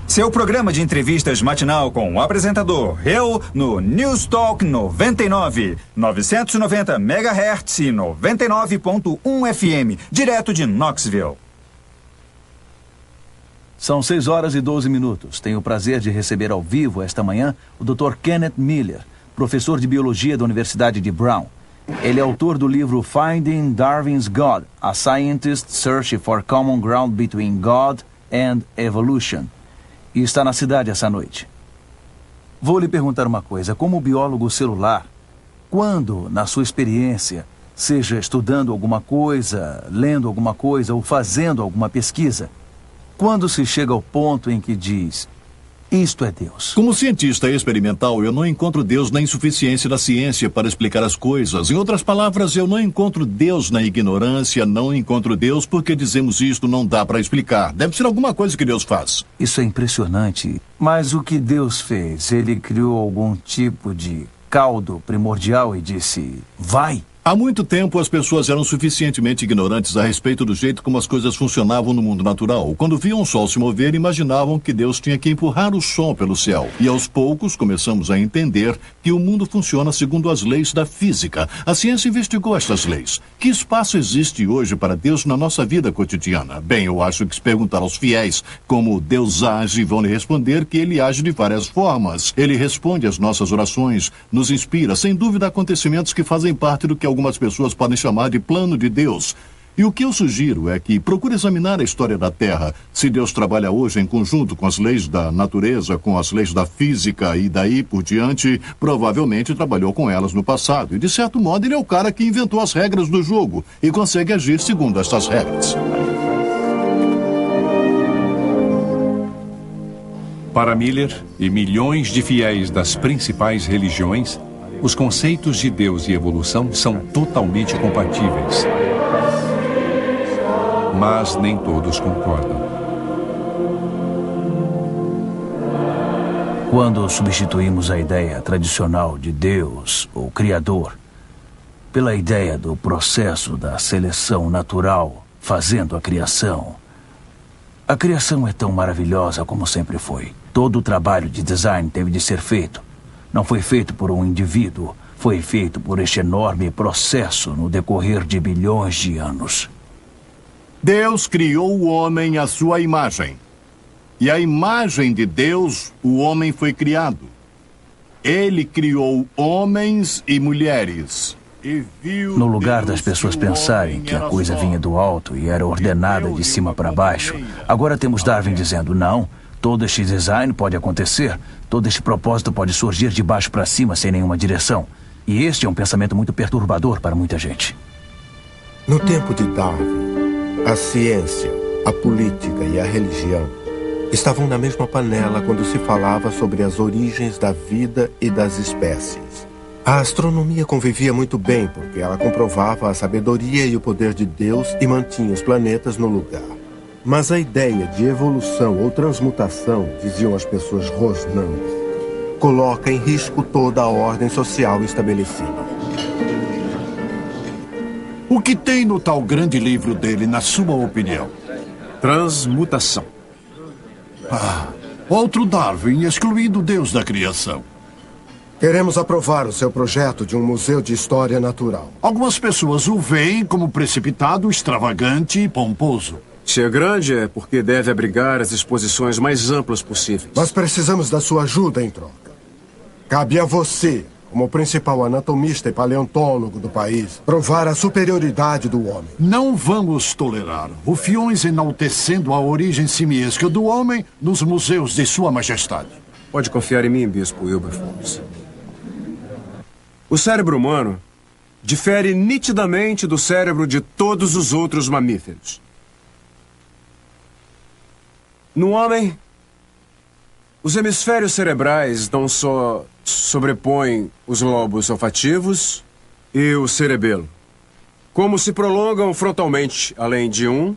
A: Seu programa de entrevistas matinal com o apresentador, eu, no News Talk 99, 990 MHz e 99.1 FM, direto de Knoxville.
D: São 6 horas e 12 minutos. Tenho o prazer de receber ao vivo esta manhã o Dr. Kenneth Miller, professor de Biologia da Universidade de Brown. Ele é autor do livro Finding Darwin's God, A Scientist's Search for Common Ground Between God and Evolution, e está na cidade essa noite. Vou lhe perguntar uma coisa. Como biólogo celular, quando, na sua experiência, seja estudando alguma coisa, lendo alguma coisa ou fazendo alguma pesquisa, quando se chega ao ponto em que diz: isto é Deus?
R: Como cientista experimental, eu não encontro Deus na insuficiência da ciência para explicar as coisas. Em outras palavras, eu não encontro Deus na ignorância, não encontro Deus porque dizemos isto não dá para explicar. Deve ser alguma coisa que Deus faz.
D: Isso é impressionante. Mas o que Deus fez? Ele criou algum tipo de caldo primordial e disse: vai?
R: Há muito tempo, as pessoas eram suficientemente ignorantes a respeito do jeito como as coisas funcionavam no mundo natural. Quando viam o sol se mover, imaginavam que Deus tinha que empurrar o sol pelo céu. E aos poucos, começamos a entender que o mundo funciona segundo as leis da física. A ciência investigou estas leis. Que espaço existe hoje para Deus na nossa vida cotidiana? Bem, eu acho que se perguntar aos fiéis como Deus age, vão lhe responder que ele age de várias formas. Ele responde às nossas orações, nos inspira, sem dúvida, acontecimentos que fazem parte do que algumas pessoas podem chamar de plano de Deus. E o que eu sugiro é que procure examinar a história da Terra. Se Deus trabalha hoje em conjunto com as leis da natureza, com as leis da física e daí por diante, provavelmente trabalhou com elas no passado. E, de certo modo, ele é o cara que inventou as regras do jogo e consegue agir segundo estas regras.
I: Para Miller e milhões de fiéis das principais religiões, os conceitos de Deus e evolução são totalmente compatíveis. Mas nem todos concordam.
D: Quando substituímos a ideia tradicional de Deus, ou Criador, pela ideia do processo da seleção natural fazendo a criação é tão maravilhosa como sempre foi. Todo o trabalho de design teve de ser feito. Não foi feito por um indivíduo, foi feito por este enorme processo no decorrer de bilhões de anos.
R: Deus criou o homem à sua imagem. E à imagem de Deus, o homem foi criado. Ele criou homens e mulheres. E viu
D: no lugar das pessoas pensarem que a coisa vinha do alto e era ordenada de cima para baixo, agora temos Darwin dizendo: não, todo este design pode acontecer, todo este propósito pode surgir de baixo para cima sem nenhuma direção. E este é um pensamento muito perturbador para muita gente.
F: No tempo de Darwin, a ciência, a política e a religião estavam na mesma panela quando se falava sobre as origens da vida e das espécies. A astronomia convivia muito bem porque ela comprovava a sabedoria e o poder de Deus e mantinha os planetas no lugar. Mas a ideia de evolução ou transmutação, diziam as pessoas rosnando, coloca em risco toda a ordem social estabelecida.
M: O que tem no tal grande livro dele, na sua opinião?
H: Transmutação.
M: Outro Darwin, excluindo Deus da criação.
T: Queremos aprovar o seu projeto de um museu de história natural.
M: Algumas pessoas o veem como precipitado, extravagante e pomposo.
H: Se é grande, é porque deve abrigar as exposições mais amplas possíveis.
T: Mas precisamos da sua ajuda em troca. Cabe a você, como principal anatomista e paleontólogo do país, provar a superioridade do homem.
M: Não vamos tolerar rufiões enaltecendo a origem simiesca do homem nos museus de Sua Majestade.
H: Pode confiar em mim, Bispo Wilberforce. O cérebro humano difere nitidamente do cérebro de todos os outros mamíferos. No homem, os hemisférios cerebrais não só sobrepõem os lobos olfativos e o cerebelo, como se prolongam frontalmente além de um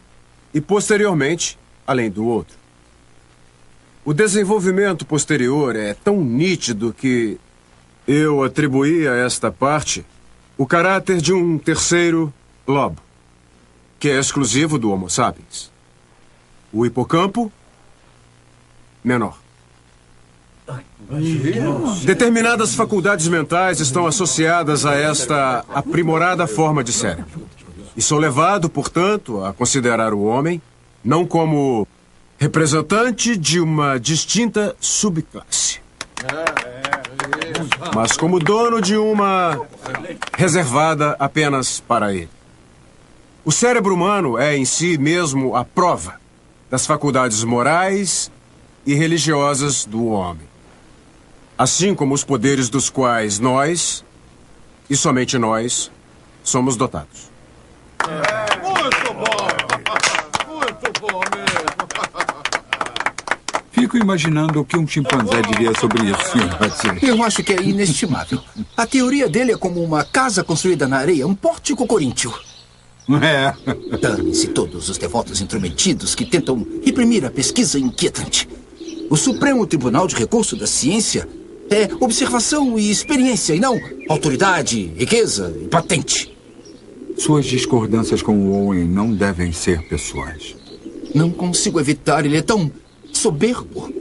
H: e posteriormente além do outro. O desenvolvimento posterior é tão nítido que Eu atribuí a esta parte o caráter de um terceiro lobo, que é exclusivo do Homo sapiens. O hipocampo menor. Determinadas faculdades mentais estão associadas a esta aprimorada forma de cérebro. E sou levado, portanto, a considerar o homem não como representante de uma distinta subclasse, mas como dono de uma reservada apenas para ele. O cérebro humano é em si mesmo a prova das faculdades morais e religiosas do homem, assim como os poderes dos quais nós, e somente nós, somos dotados.
B: Muito bom! Muito bom mesmo! Fico imaginando o que um chimpanzé diria sobre isso, Sr. Hudson.
C: Eu acho que é inestimável. A teoria dele é como uma casa construída na areia, um pórtico coríntio.
B: É.
C: Dane-se todos os devotos intrometidos que tentam reprimir a pesquisa inquietante. O Supremo Tribunal de Recurso da Ciência é observação e experiência, e não autoridade, riqueza e patente.
B: Suas discordâncias com o Owen não devem ser pessoais.
C: Não consigo evitar, ele é tão soberbo.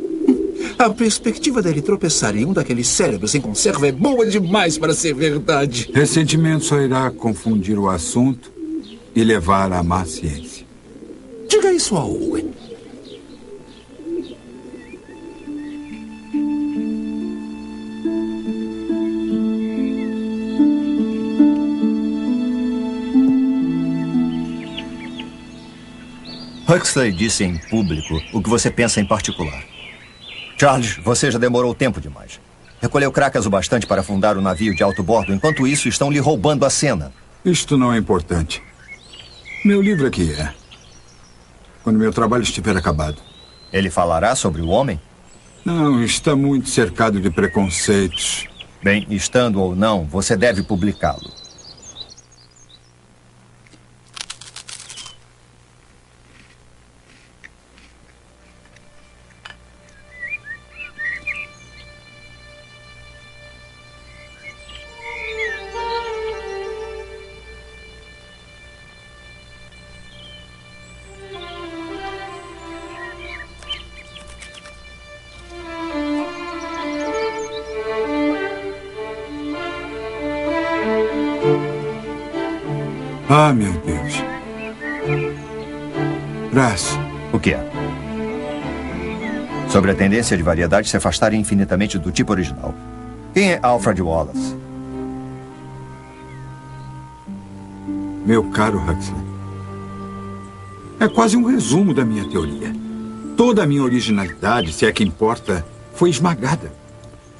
C: A perspectiva dele tropeçar em um daqueles cérebros em conserva é boa demais para ser verdade.
B: Ressentimento só irá confundir o assunto e levar à má ciência.
C: Diga isso a Owen.
G: Huxley disse em público o que você pensa em particular. Charles, você já demorou tempo demais. Recolheu cracas o bastante para afundar o navio de alto bordo. Enquanto isso, estão lhe roubando a cena.
B: Isto não é importante. Meu livro aqui é. Quando meu trabalho estiver acabado.
G: Ele falará sobre o homem?
B: Não, está muito cercado de preconceitos.
G: Bem, estando ou não, você deve publicá-lo.
B: Ah, meu Deus. Brass.
G: O que é? Sobre a tendência de variedades se afastarem infinitamente do tipo original. Quem é Alfred Wallace?
B: Meu caro Huxley, é quase um resumo da minha teoria. Toda a minha originalidade, se é que importa, foi esmagada.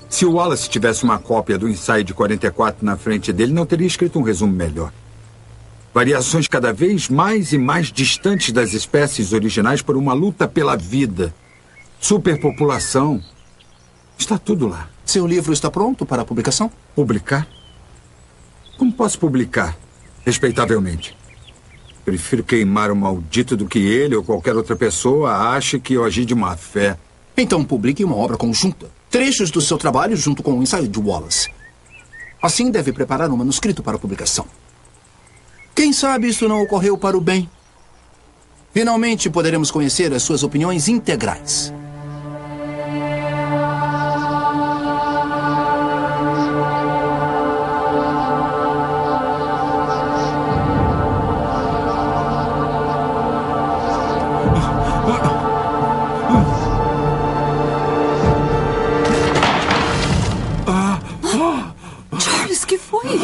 B: Se o Wallace tivesse uma cópia do ensaio de 44 na frente dele, não teria escrito um resumo melhor. Variações cada vez mais e mais distantes das espécies originais por uma luta pela vida. Superpopulação. Está tudo lá.
C: Seu livro está pronto para publicação?
B: Publicar? Como posso publicar? Respeitavelmente. Prefiro queimar o maldito do que ele ou qualquer outra pessoa ache que eu agi de má fé.
C: Então publique uma obra conjunta. Trechos do seu trabalho junto com o ensaio de Wallace. Assim deve preparar um manuscrito para publicação. Quem sabe isso não ocorreu para o bem? Finalmente poderemos conhecer as suas opiniões integrais.
K: Charles, que foi?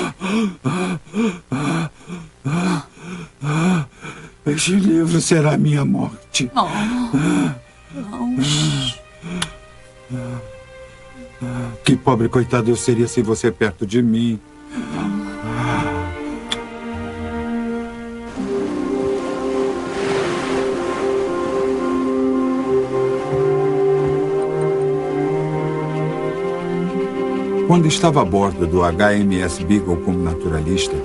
B: Este livro será minha morte.
K: Oh, não.
B: Que pobre coitado eu seria sem você perto de mim. Quando estava a bordo do HMS Beagle como naturalista,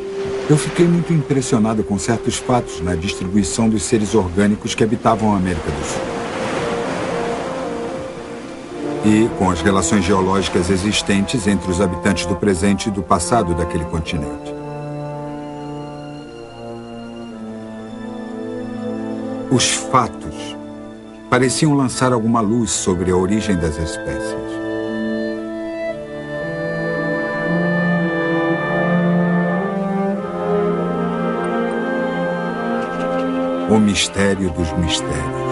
B: eu fiquei muito impressionado com certos fatos na distribuição dos seres orgânicos que habitavam a América do Sul. e com as relações geológicas existentes entre os habitantes do presente e do passado daquele continente. Os fatos pareciam lançar alguma luz sobre a origem das espécies. O mistério dos mistérios.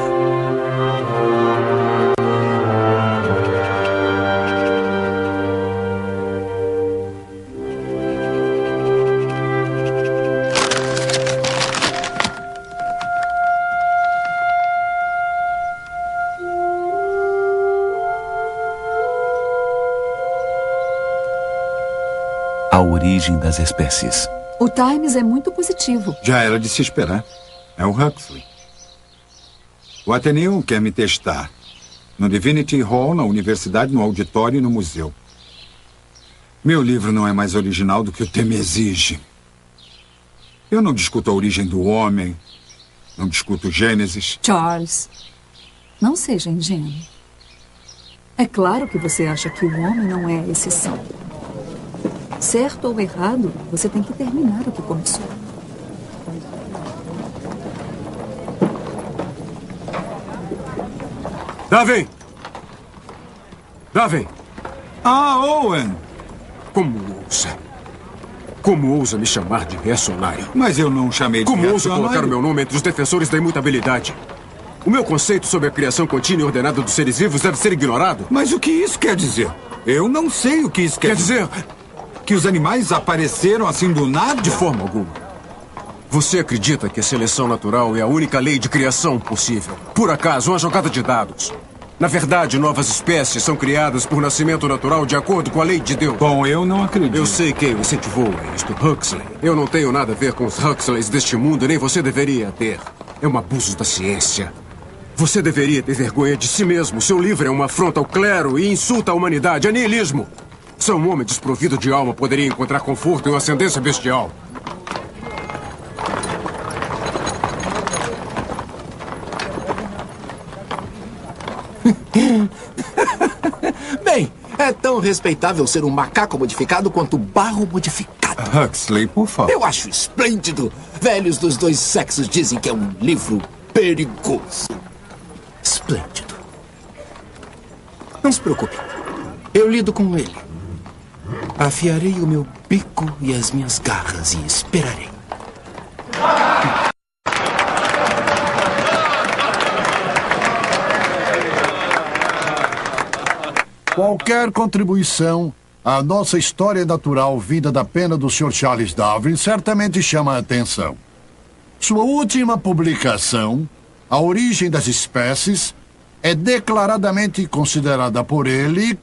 D: A origem das espécies.
K: O Times é muito positivo.
B: Já era de se esperar. É o Huxley. O Atheneum quer me testar. No Divinity Hall, na universidade, no auditório e no museu. Meu livro não é mais original do que o tema exige. Eu não discuto a origem do homem. Não discuto Gênesis.
K: Charles, não seja ingênuo. É claro que você acha que o homem não é a exceção. Certo ou errado, você tem que terminar o que começou.
H: Darwin! Darwin!
B: Ah, Owen!
H: Como ousa? Como ousa me chamar de reacionário?
B: Mas eu não chamei de
H: Como ousa
B: reacionário?
H: colocar o meu nome entre os defensores da imutabilidade? O meu conceito sobre a criação contínua e ordenada dos seres vivos deve ser ignorado?
B: Mas o que isso quer dizer? Eu não sei o que isso quer dizer. Que os animais apareceram assim do nada?
H: De forma alguma. Você acredita que a seleção natural é a única lei de criação possível? Por acaso, uma jogada de dados. Na verdade, novas espécies são criadas por nascimento natural de acordo com a lei de Deus.
B: Bom, eu não acredito.
H: Eu sei quem o incentivou a isto, Huxley. Eu não tenho nada a ver com os Huxleys deste mundo, nem você deveria ter. É um abuso da ciência. Você deveria ter vergonha de si mesmo. Seu livro é uma afronta ao clero e insulta a humanidade. É niilismo. Só um homem desprovido de alma poderia encontrar conforto em uma ascendência bestial.
C: Bem, é tão respeitável ser um macaco modificado quanto barro modificado.
B: Huxley, por favor.
C: Eu acho esplêndido. Velhos dos dois sexos dizem que é um livro perigoso. Esplêndido. Não se preocupe. Eu lido com ele. Afiarei o meu bico e as minhas garras e esperarei.
M: Qualquer contribuição à nossa história natural vinda da pena do Sr. Charles Darwin certamente chama a atenção. Sua última publicação, A Origem das Espécies, é declaradamente considerada por ele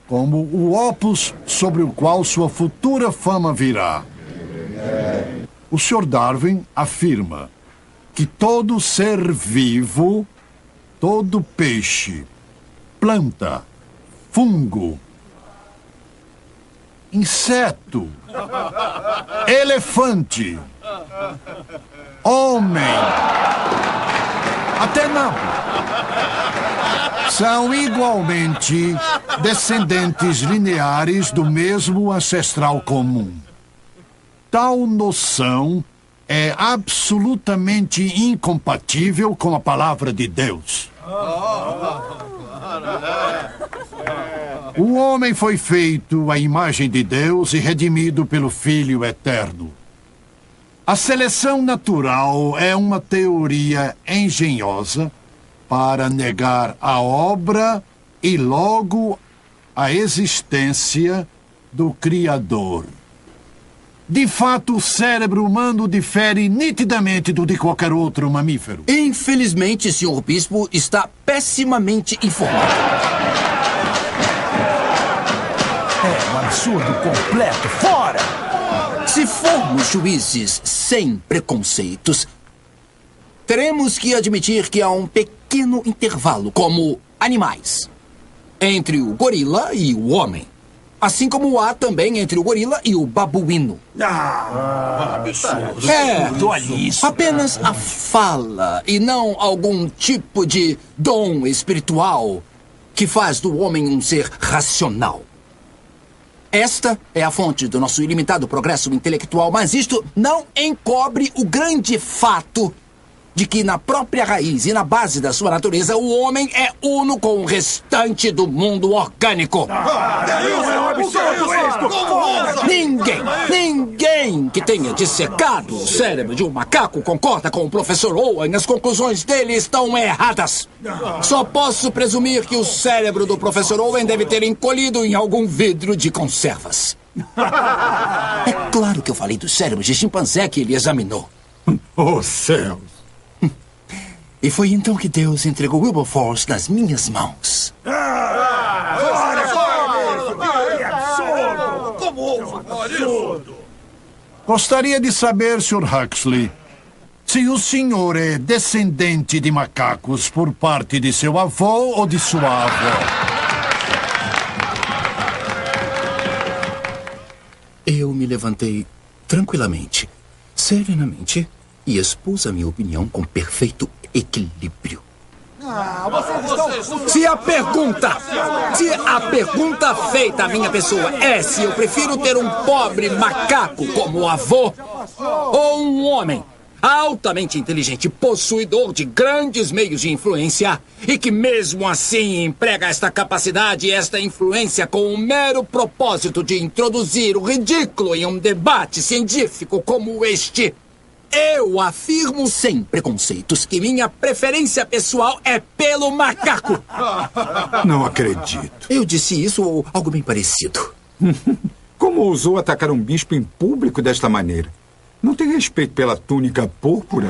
M: como o opus sobre o qual sua futura fama virá. O Sr. Darwin afirma que todo ser vivo, todo peixe, planta, fungo, inseto, elefante, homem, até nabo, são igualmente descendentes lineares do mesmo ancestral comum. Tal noção é absolutamente incompatível com a palavra de Deus. O homem foi feito à imagem de Deus e redimido pelo Filho Eterno. A seleção natural é uma teoria engenhosa para negar a obra e logo a existência do Criador. De fato, o cérebro humano difere nitidamente do de qualquer outro mamífero.
C: Infelizmente, Sr. Bispo está pessimamente informado.
J: É um absurdo completo. Fora!
C: Se formos juízes sem preconceitos, teremos que admitir que há um pequeno intervalo, como animais, entre o gorila e o homem. Assim como há também entre o gorila e o babuíno.
J: Absurdo.
C: Olha isso. Apenas a fala e não algum tipo de dom espiritual que faz do homem um ser racional. Esta é a fonte do nosso ilimitado progresso intelectual, mas isto não encobre o grande fato de que na própria raiz e na base da sua natureza o homem é uno com o restante do mundo orgânico. Ninguém que tenha dissecado o cérebro de um macaco concorda com o professor Owen. As conclusões dele estão erradas. Só posso presumir que o cérebro do professor Owen deve ter encolhido em algum vidro de conservas. É claro que eu falei dos cérebros de chimpanzé que ele examinou.
B: Oh, céus!
C: E foi então que Deus entregou Wilberforce nas minhas mãos.
M: Gostaria de saber, Sr. Huxley, se o senhor é descendente de macacos por parte de seu avô ou de sua avó.
C: Eu me levantei tranquilamente, serenamente, e expus a minha opinião com perfeito equilíbrio. Se a pergunta feita à minha pessoa é se eu prefiro ter um pobre macaco como avô ou um homem altamente inteligente, possuidor de grandes meios de influência e que mesmo assim emprega esta capacidade e esta influência com o mero propósito de introduzir o ridículo em um debate científico como este, eu afirmo sem preconceitos que minha preferência pessoal é pelo macaco.
B: Não acredito.
C: Eu disse isso ou algo bem parecido.
B: Como ousou atacar um bispo em público desta maneira? Não tem respeito pela túnica púrpura?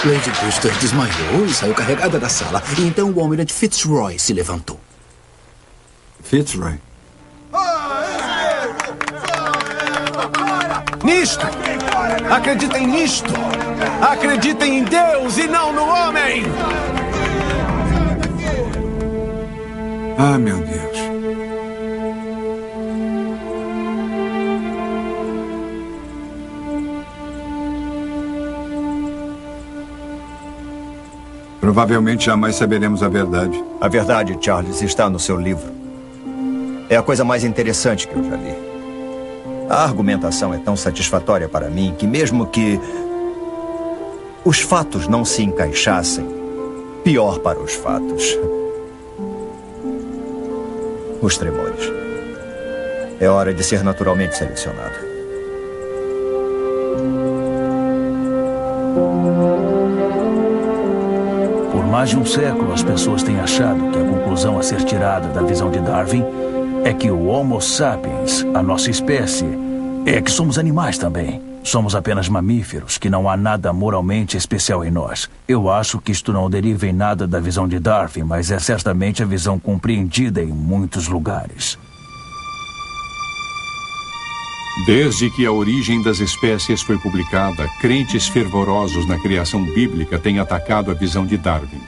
C: Lady Brewster desmaiou e saiu carregada da sala. E então o almirante Fitzroy se levantou.
B: Fitzroy?
J: Nisto! Acreditem nisto! Acreditem em Deus e não no homem!
B: Ah, meu Deus. Provavelmente jamais saberemos a verdade.
G: A verdade, Charles, está no seu livro. É a coisa mais interessante que eu já li. A argumentação é tão satisfatória para mim que mesmo que os fatos não se encaixassem, pior para os fatos. Os tremores. É hora de ser naturalmente selecionado.
D: Por mais de um século, as pessoas têm achado que a conclusão a ser tirada da visão de Darwin é que o Homo sapiens, a nossa espécie, é que somos animais também. Somos apenas mamíferos, que não há nada moralmente especial em nós. Eu acho que isto não deriva em nada da visão de Darwin, mas é certamente a visão compreendida em muitos lugares.
I: Desde que a origem das espécies foi publicada, crentes fervorosos na criação bíblica têm atacado a visão de Darwin.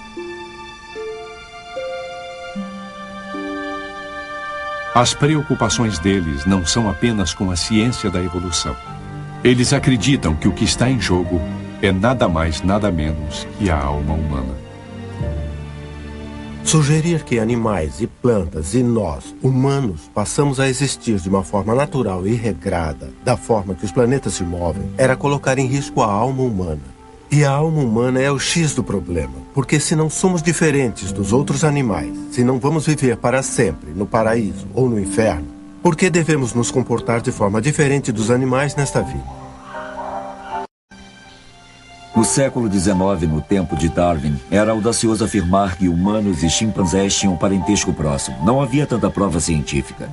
I: As preocupações deles não são apenas com a ciência da evolução. Eles acreditam que o que está em jogo é nada mais, nada menos que a alma humana.
F: Sugerir que animais e plantas e nós, humanos, passamos a existir de uma forma natural e regrada, da forma que os planetas se movem, era colocar em risco a alma humana. E a alma humana é o X do problema, porque se não somos diferentes dos outros animais, se não vamos viver para sempre no paraíso ou no inferno, por que devemos nos comportar de forma diferente dos animais nesta vida?
O: No século XIX, no tempo de Darwin, era audacioso afirmar que humanos e chimpanzés tinham parentesco próximo. Não havia tanta prova científica.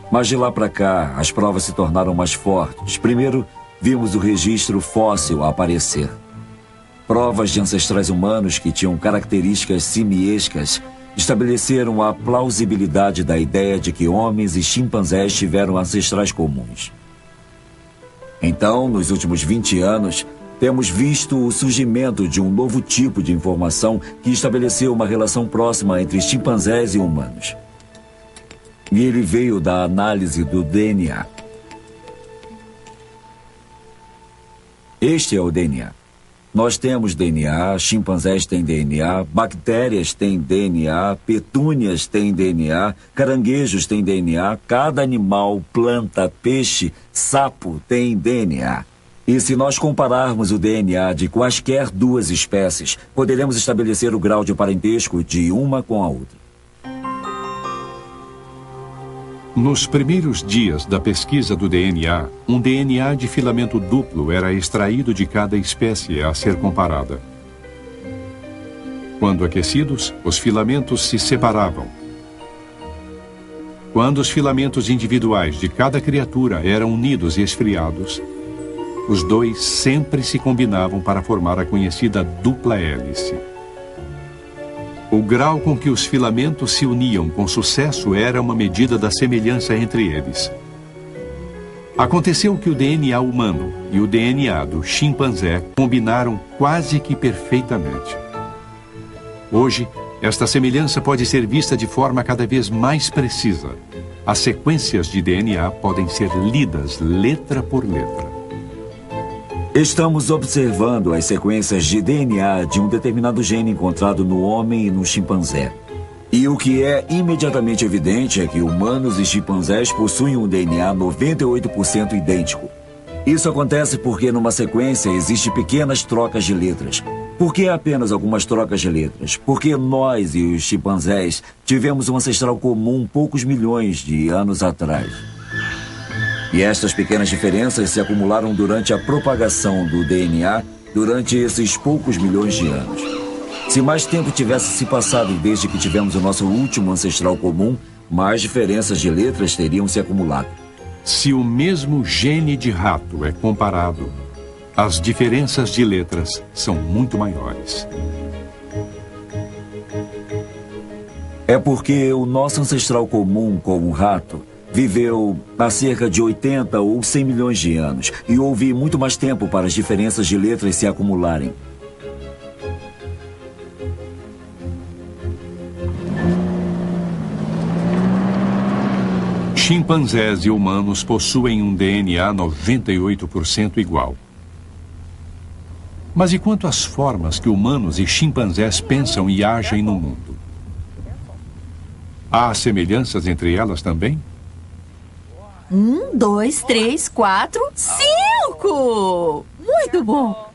O: Mas de lá para cá, as provas se tornaram mais fortes. Primeiro, vimos o registro fóssil aparecer. Provas de ancestrais humanos que tinham características simiescas estabeleceram a plausibilidade da ideia de que homens e chimpanzés tiveram ancestrais comuns. Então, nos últimos 20 anos, temos visto o surgimento de um novo tipo de informação que estabeleceu uma relação próxima entre chimpanzés e humanos. E ele veio da análise do DNA. Este é o DNA. Nós temos DNA, chimpanzés têm DNA, bactérias têm DNA, petúnias têm DNA, caranguejos têm DNA, cada animal, planta, peixe, sapo tem DNA. E se nós compararmos o DNA de quaisquer duas espécies, poderemos estabelecer o grau de parentesco de uma com a outra.
I: Nos primeiros dias da pesquisa do DNA, um DNA de filamento duplo era extraído de cada espécie a ser comparada. Quando aquecidos, os filamentos se separavam. Quando os filamentos individuais de cada criatura eram unidos e esfriados, os dois sempre se combinavam para formar a conhecida dupla hélice. O grau com que os filamentos se uniam com sucesso era uma medida da semelhança entre eles. Aconteceu que o DNA humano e o DNA do chimpanzé combinaram quase que perfeitamente. Hoje, esta semelhança pode ser vista de forma cada vez mais precisa. As sequências de DNA podem ser lidas letra por letra.
O: Estamos observando as sequências de DNA de um determinado gene encontrado no homem e no chimpanzé. E o que é imediatamente evidente é que humanos e chimpanzés possuem um DNA 98% idêntico. Isso acontece porque numa sequência existem pequenas trocas de letras. Por que apenas algumas trocas de letras? Porque nós e os chimpanzés tivemos um ancestral comum poucos milhões de anos atrás. E estas pequenas diferenças se acumularam durante a propagação do DNA durante esses poucos milhões de anos. Se mais tempo tivesse se passado desde que tivemos o nosso último ancestral comum, mais diferenças de letras teriam se acumulado.
I: Se o mesmo gene de rato é comparado, as diferenças de letras são muito maiores.
O: É porque o nosso ancestral comum, como o rato, viveu há cerca de 80 ou 100 milhões de anos e houve muito mais tempo para as diferenças de letras se acumularem.
I: Chimpanzés e humanos possuem um DNA 98% igual. Mas e quanto às formas que humanos e chimpanzés pensam e agem no mundo? Há semelhanças entre elas também?
Q: 1, 2, 3, 4, 5! Muito bom!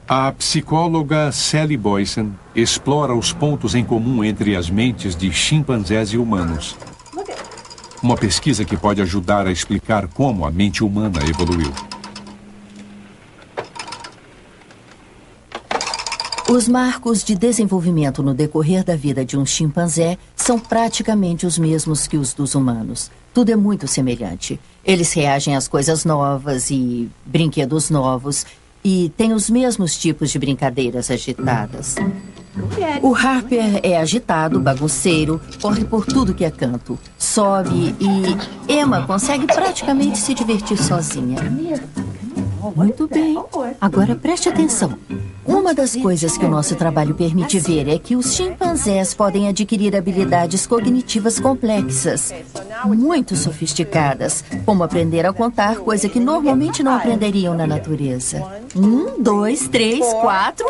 I: A psicóloga Sally Boysen explora os pontos em comum entre as mentes de chimpanzés e humanos. Uma pesquisa que pode ajudar a explicar como a mente humana evoluiu.
Q: Os marcos de desenvolvimento no decorrer da vida de um chimpanzé são praticamente os mesmos que os dos humanos. Tudo é muito semelhante. Eles reagem às coisas novas e brinquedos novos e têm os mesmos tipos de brincadeiras agitadas. O Harper é agitado, bagunceiro, corre por tudo que é canto, sobe e Emma consegue praticamente se divertir sozinha. Muito bem. Agora preste atenção. Uma das coisas que o nosso trabalho permite ver é que os chimpanzés podem adquirir habilidades cognitivas complexas, muito sofisticadas, como aprender a contar, coisa que normalmente não aprenderiam na natureza. 1, 2, 3, 4,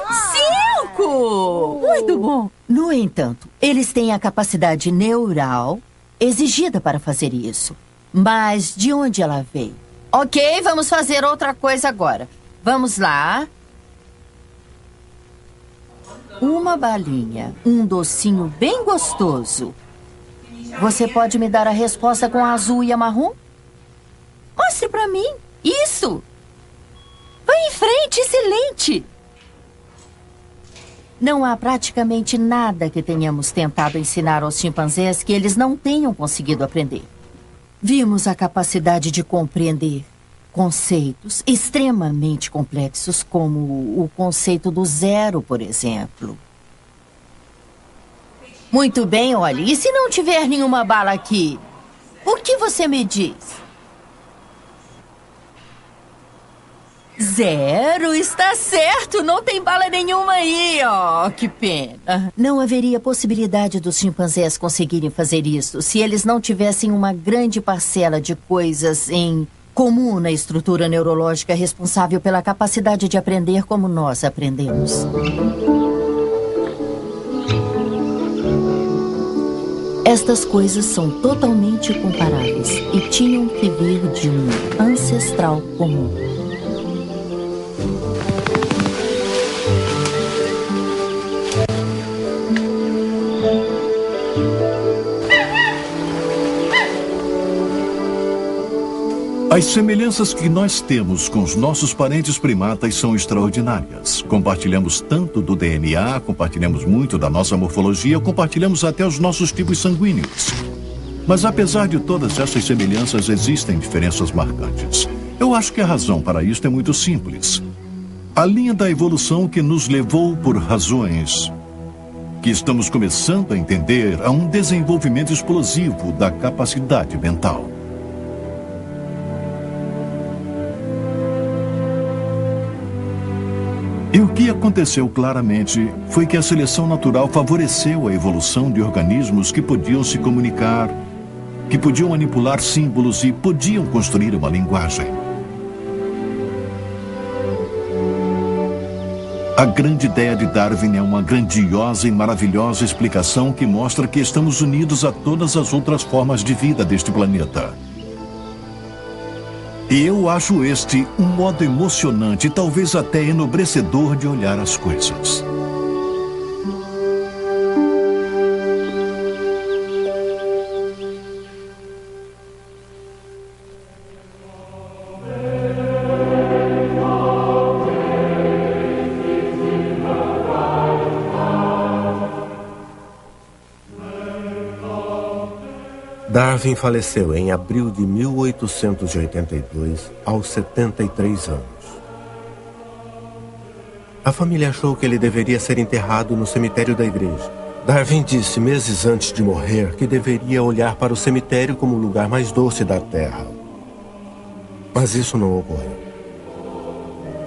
Q: 5! Muito bom! No entanto, eles têm a capacidade neural exigida para fazer isso. Mas de onde ela veio? Ok, vamos fazer outra coisa agora. Vamos lá. Uma balinha, um docinho bem gostoso. Você pode me dar a resposta com a azul e a marrom? Mostre pra mim. Isso. Vai em frente, excelente. Não há praticamente nada que tenhamos tentado ensinar aos chimpanzés que eles não tenham conseguido aprender. Vimos a capacidade de compreender conceitos extremamente complexos, como o conceito do zero, por exemplo. Muito bem, olhe, e se não tiver nenhuma bala aqui, o que você me diz? 0, está certo, não tem bala nenhuma aí, ó, que pena. Não haveria possibilidade dos chimpanzés conseguirem fazer isso se eles não tivessem uma grande parcela de coisas em comum na estrutura neurológica responsável pela capacidade de aprender como nós aprendemos. Estas coisas são totalmente comparáveis e tinham que vir de um ancestral comum.
R: As semelhanças que nós temos com os nossos parentes primatas são extraordinárias. Compartilhamos tanto do DNA, compartilhamos muito da nossa morfologia, compartilhamos até os nossos tipos sanguíneos. Mas apesar de todas essas semelhanças, existem diferenças marcantes. Eu acho que a razão para isto é muito simples. A linha da evolução que nos levou por razões que estamos começando a entender a um desenvolvimento explosivo da capacidade mental. E o que aconteceu claramente foi que a seleção natural favoreceu a evolução de organismos que podiam se comunicar, que podiam manipular símbolos e podiam construir uma linguagem. A grande ideia de Darwin é uma grandiosa e maravilhosa explicação que mostra que estamos unidos a todas as outras formas de vida deste planeta. E eu acho este um modo emocionante e talvez até enobrecedor de olhar as coisas.
F: Darwin faleceu em abril de 1882, aos 73 anos. A família achou que ele deveria ser enterrado no cemitério da igreja. Darwin disse meses antes de morrer que deveria olhar para o cemitério como o lugar mais doce da Terra. Mas isso não ocorreu.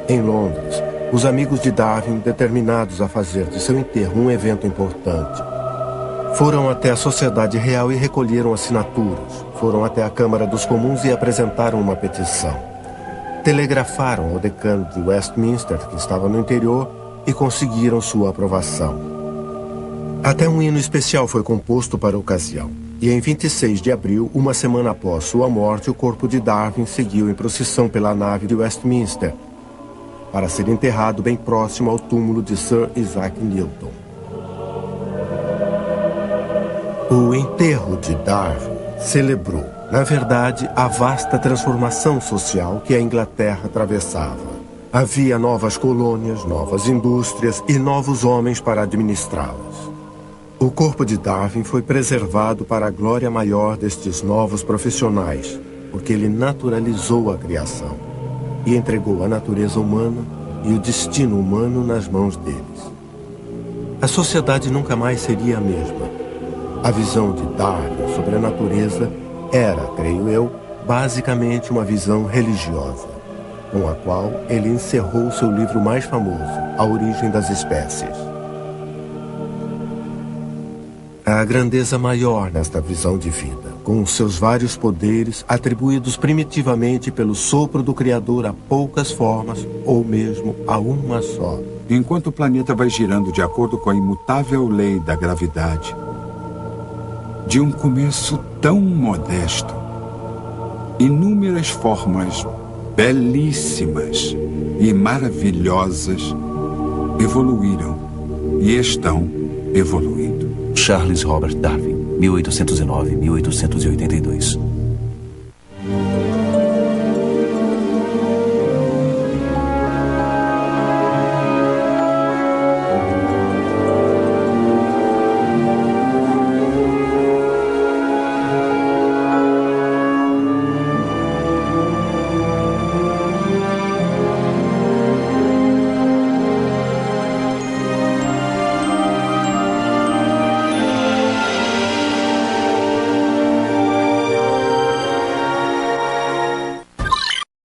F: Em Londres, os amigos de Darwin, determinados a fazer de seu enterro um evento importante, foram até a Sociedade Real e recolheram assinaturas. Foram até a Câmara dos Comuns e apresentaram uma petição. Telegrafaram ao decano de Westminster, que estava no interior, e conseguiram sua aprovação. Até um hino especial foi composto para a ocasião. E em 26 de abril, uma semana após sua morte, o corpo de Darwin seguiu em procissão pela nave de Westminster, para ser enterrado bem próximo ao túmulo de Sir Isaac Newton. O enterro de Darwin celebrou, na verdade, a vasta transformação social que a Inglaterra atravessava. Havia novas colônias, novas indústrias e novos homens para administrá-las. O corpo de Darwin foi preservado para a glória maior destes novos profissionais, porque ele naturalizou a criação e entregou a natureza humana e o destino humano nas mãos deles. A sociedade nunca mais seria a mesma. A visão de Darwin sobre a natureza era, creio eu, basicamente uma visão religiosa, com a qual ele encerrou seu livro mais famoso, A Origem das Espécies. Há grandeza maior nesta visão de vida, com os seus vários poderes atribuídos primitivamente pelo sopro do Criador a poucas formas, ou mesmo a uma só.
B: Enquanto o planeta vai girando de acordo com a imutável lei da gravidade, de um começo tão modesto, inúmeras formas belíssimas e maravilhosas evoluíram e estão evoluindo.
D: Charles Robert Darwin, 1809-1882.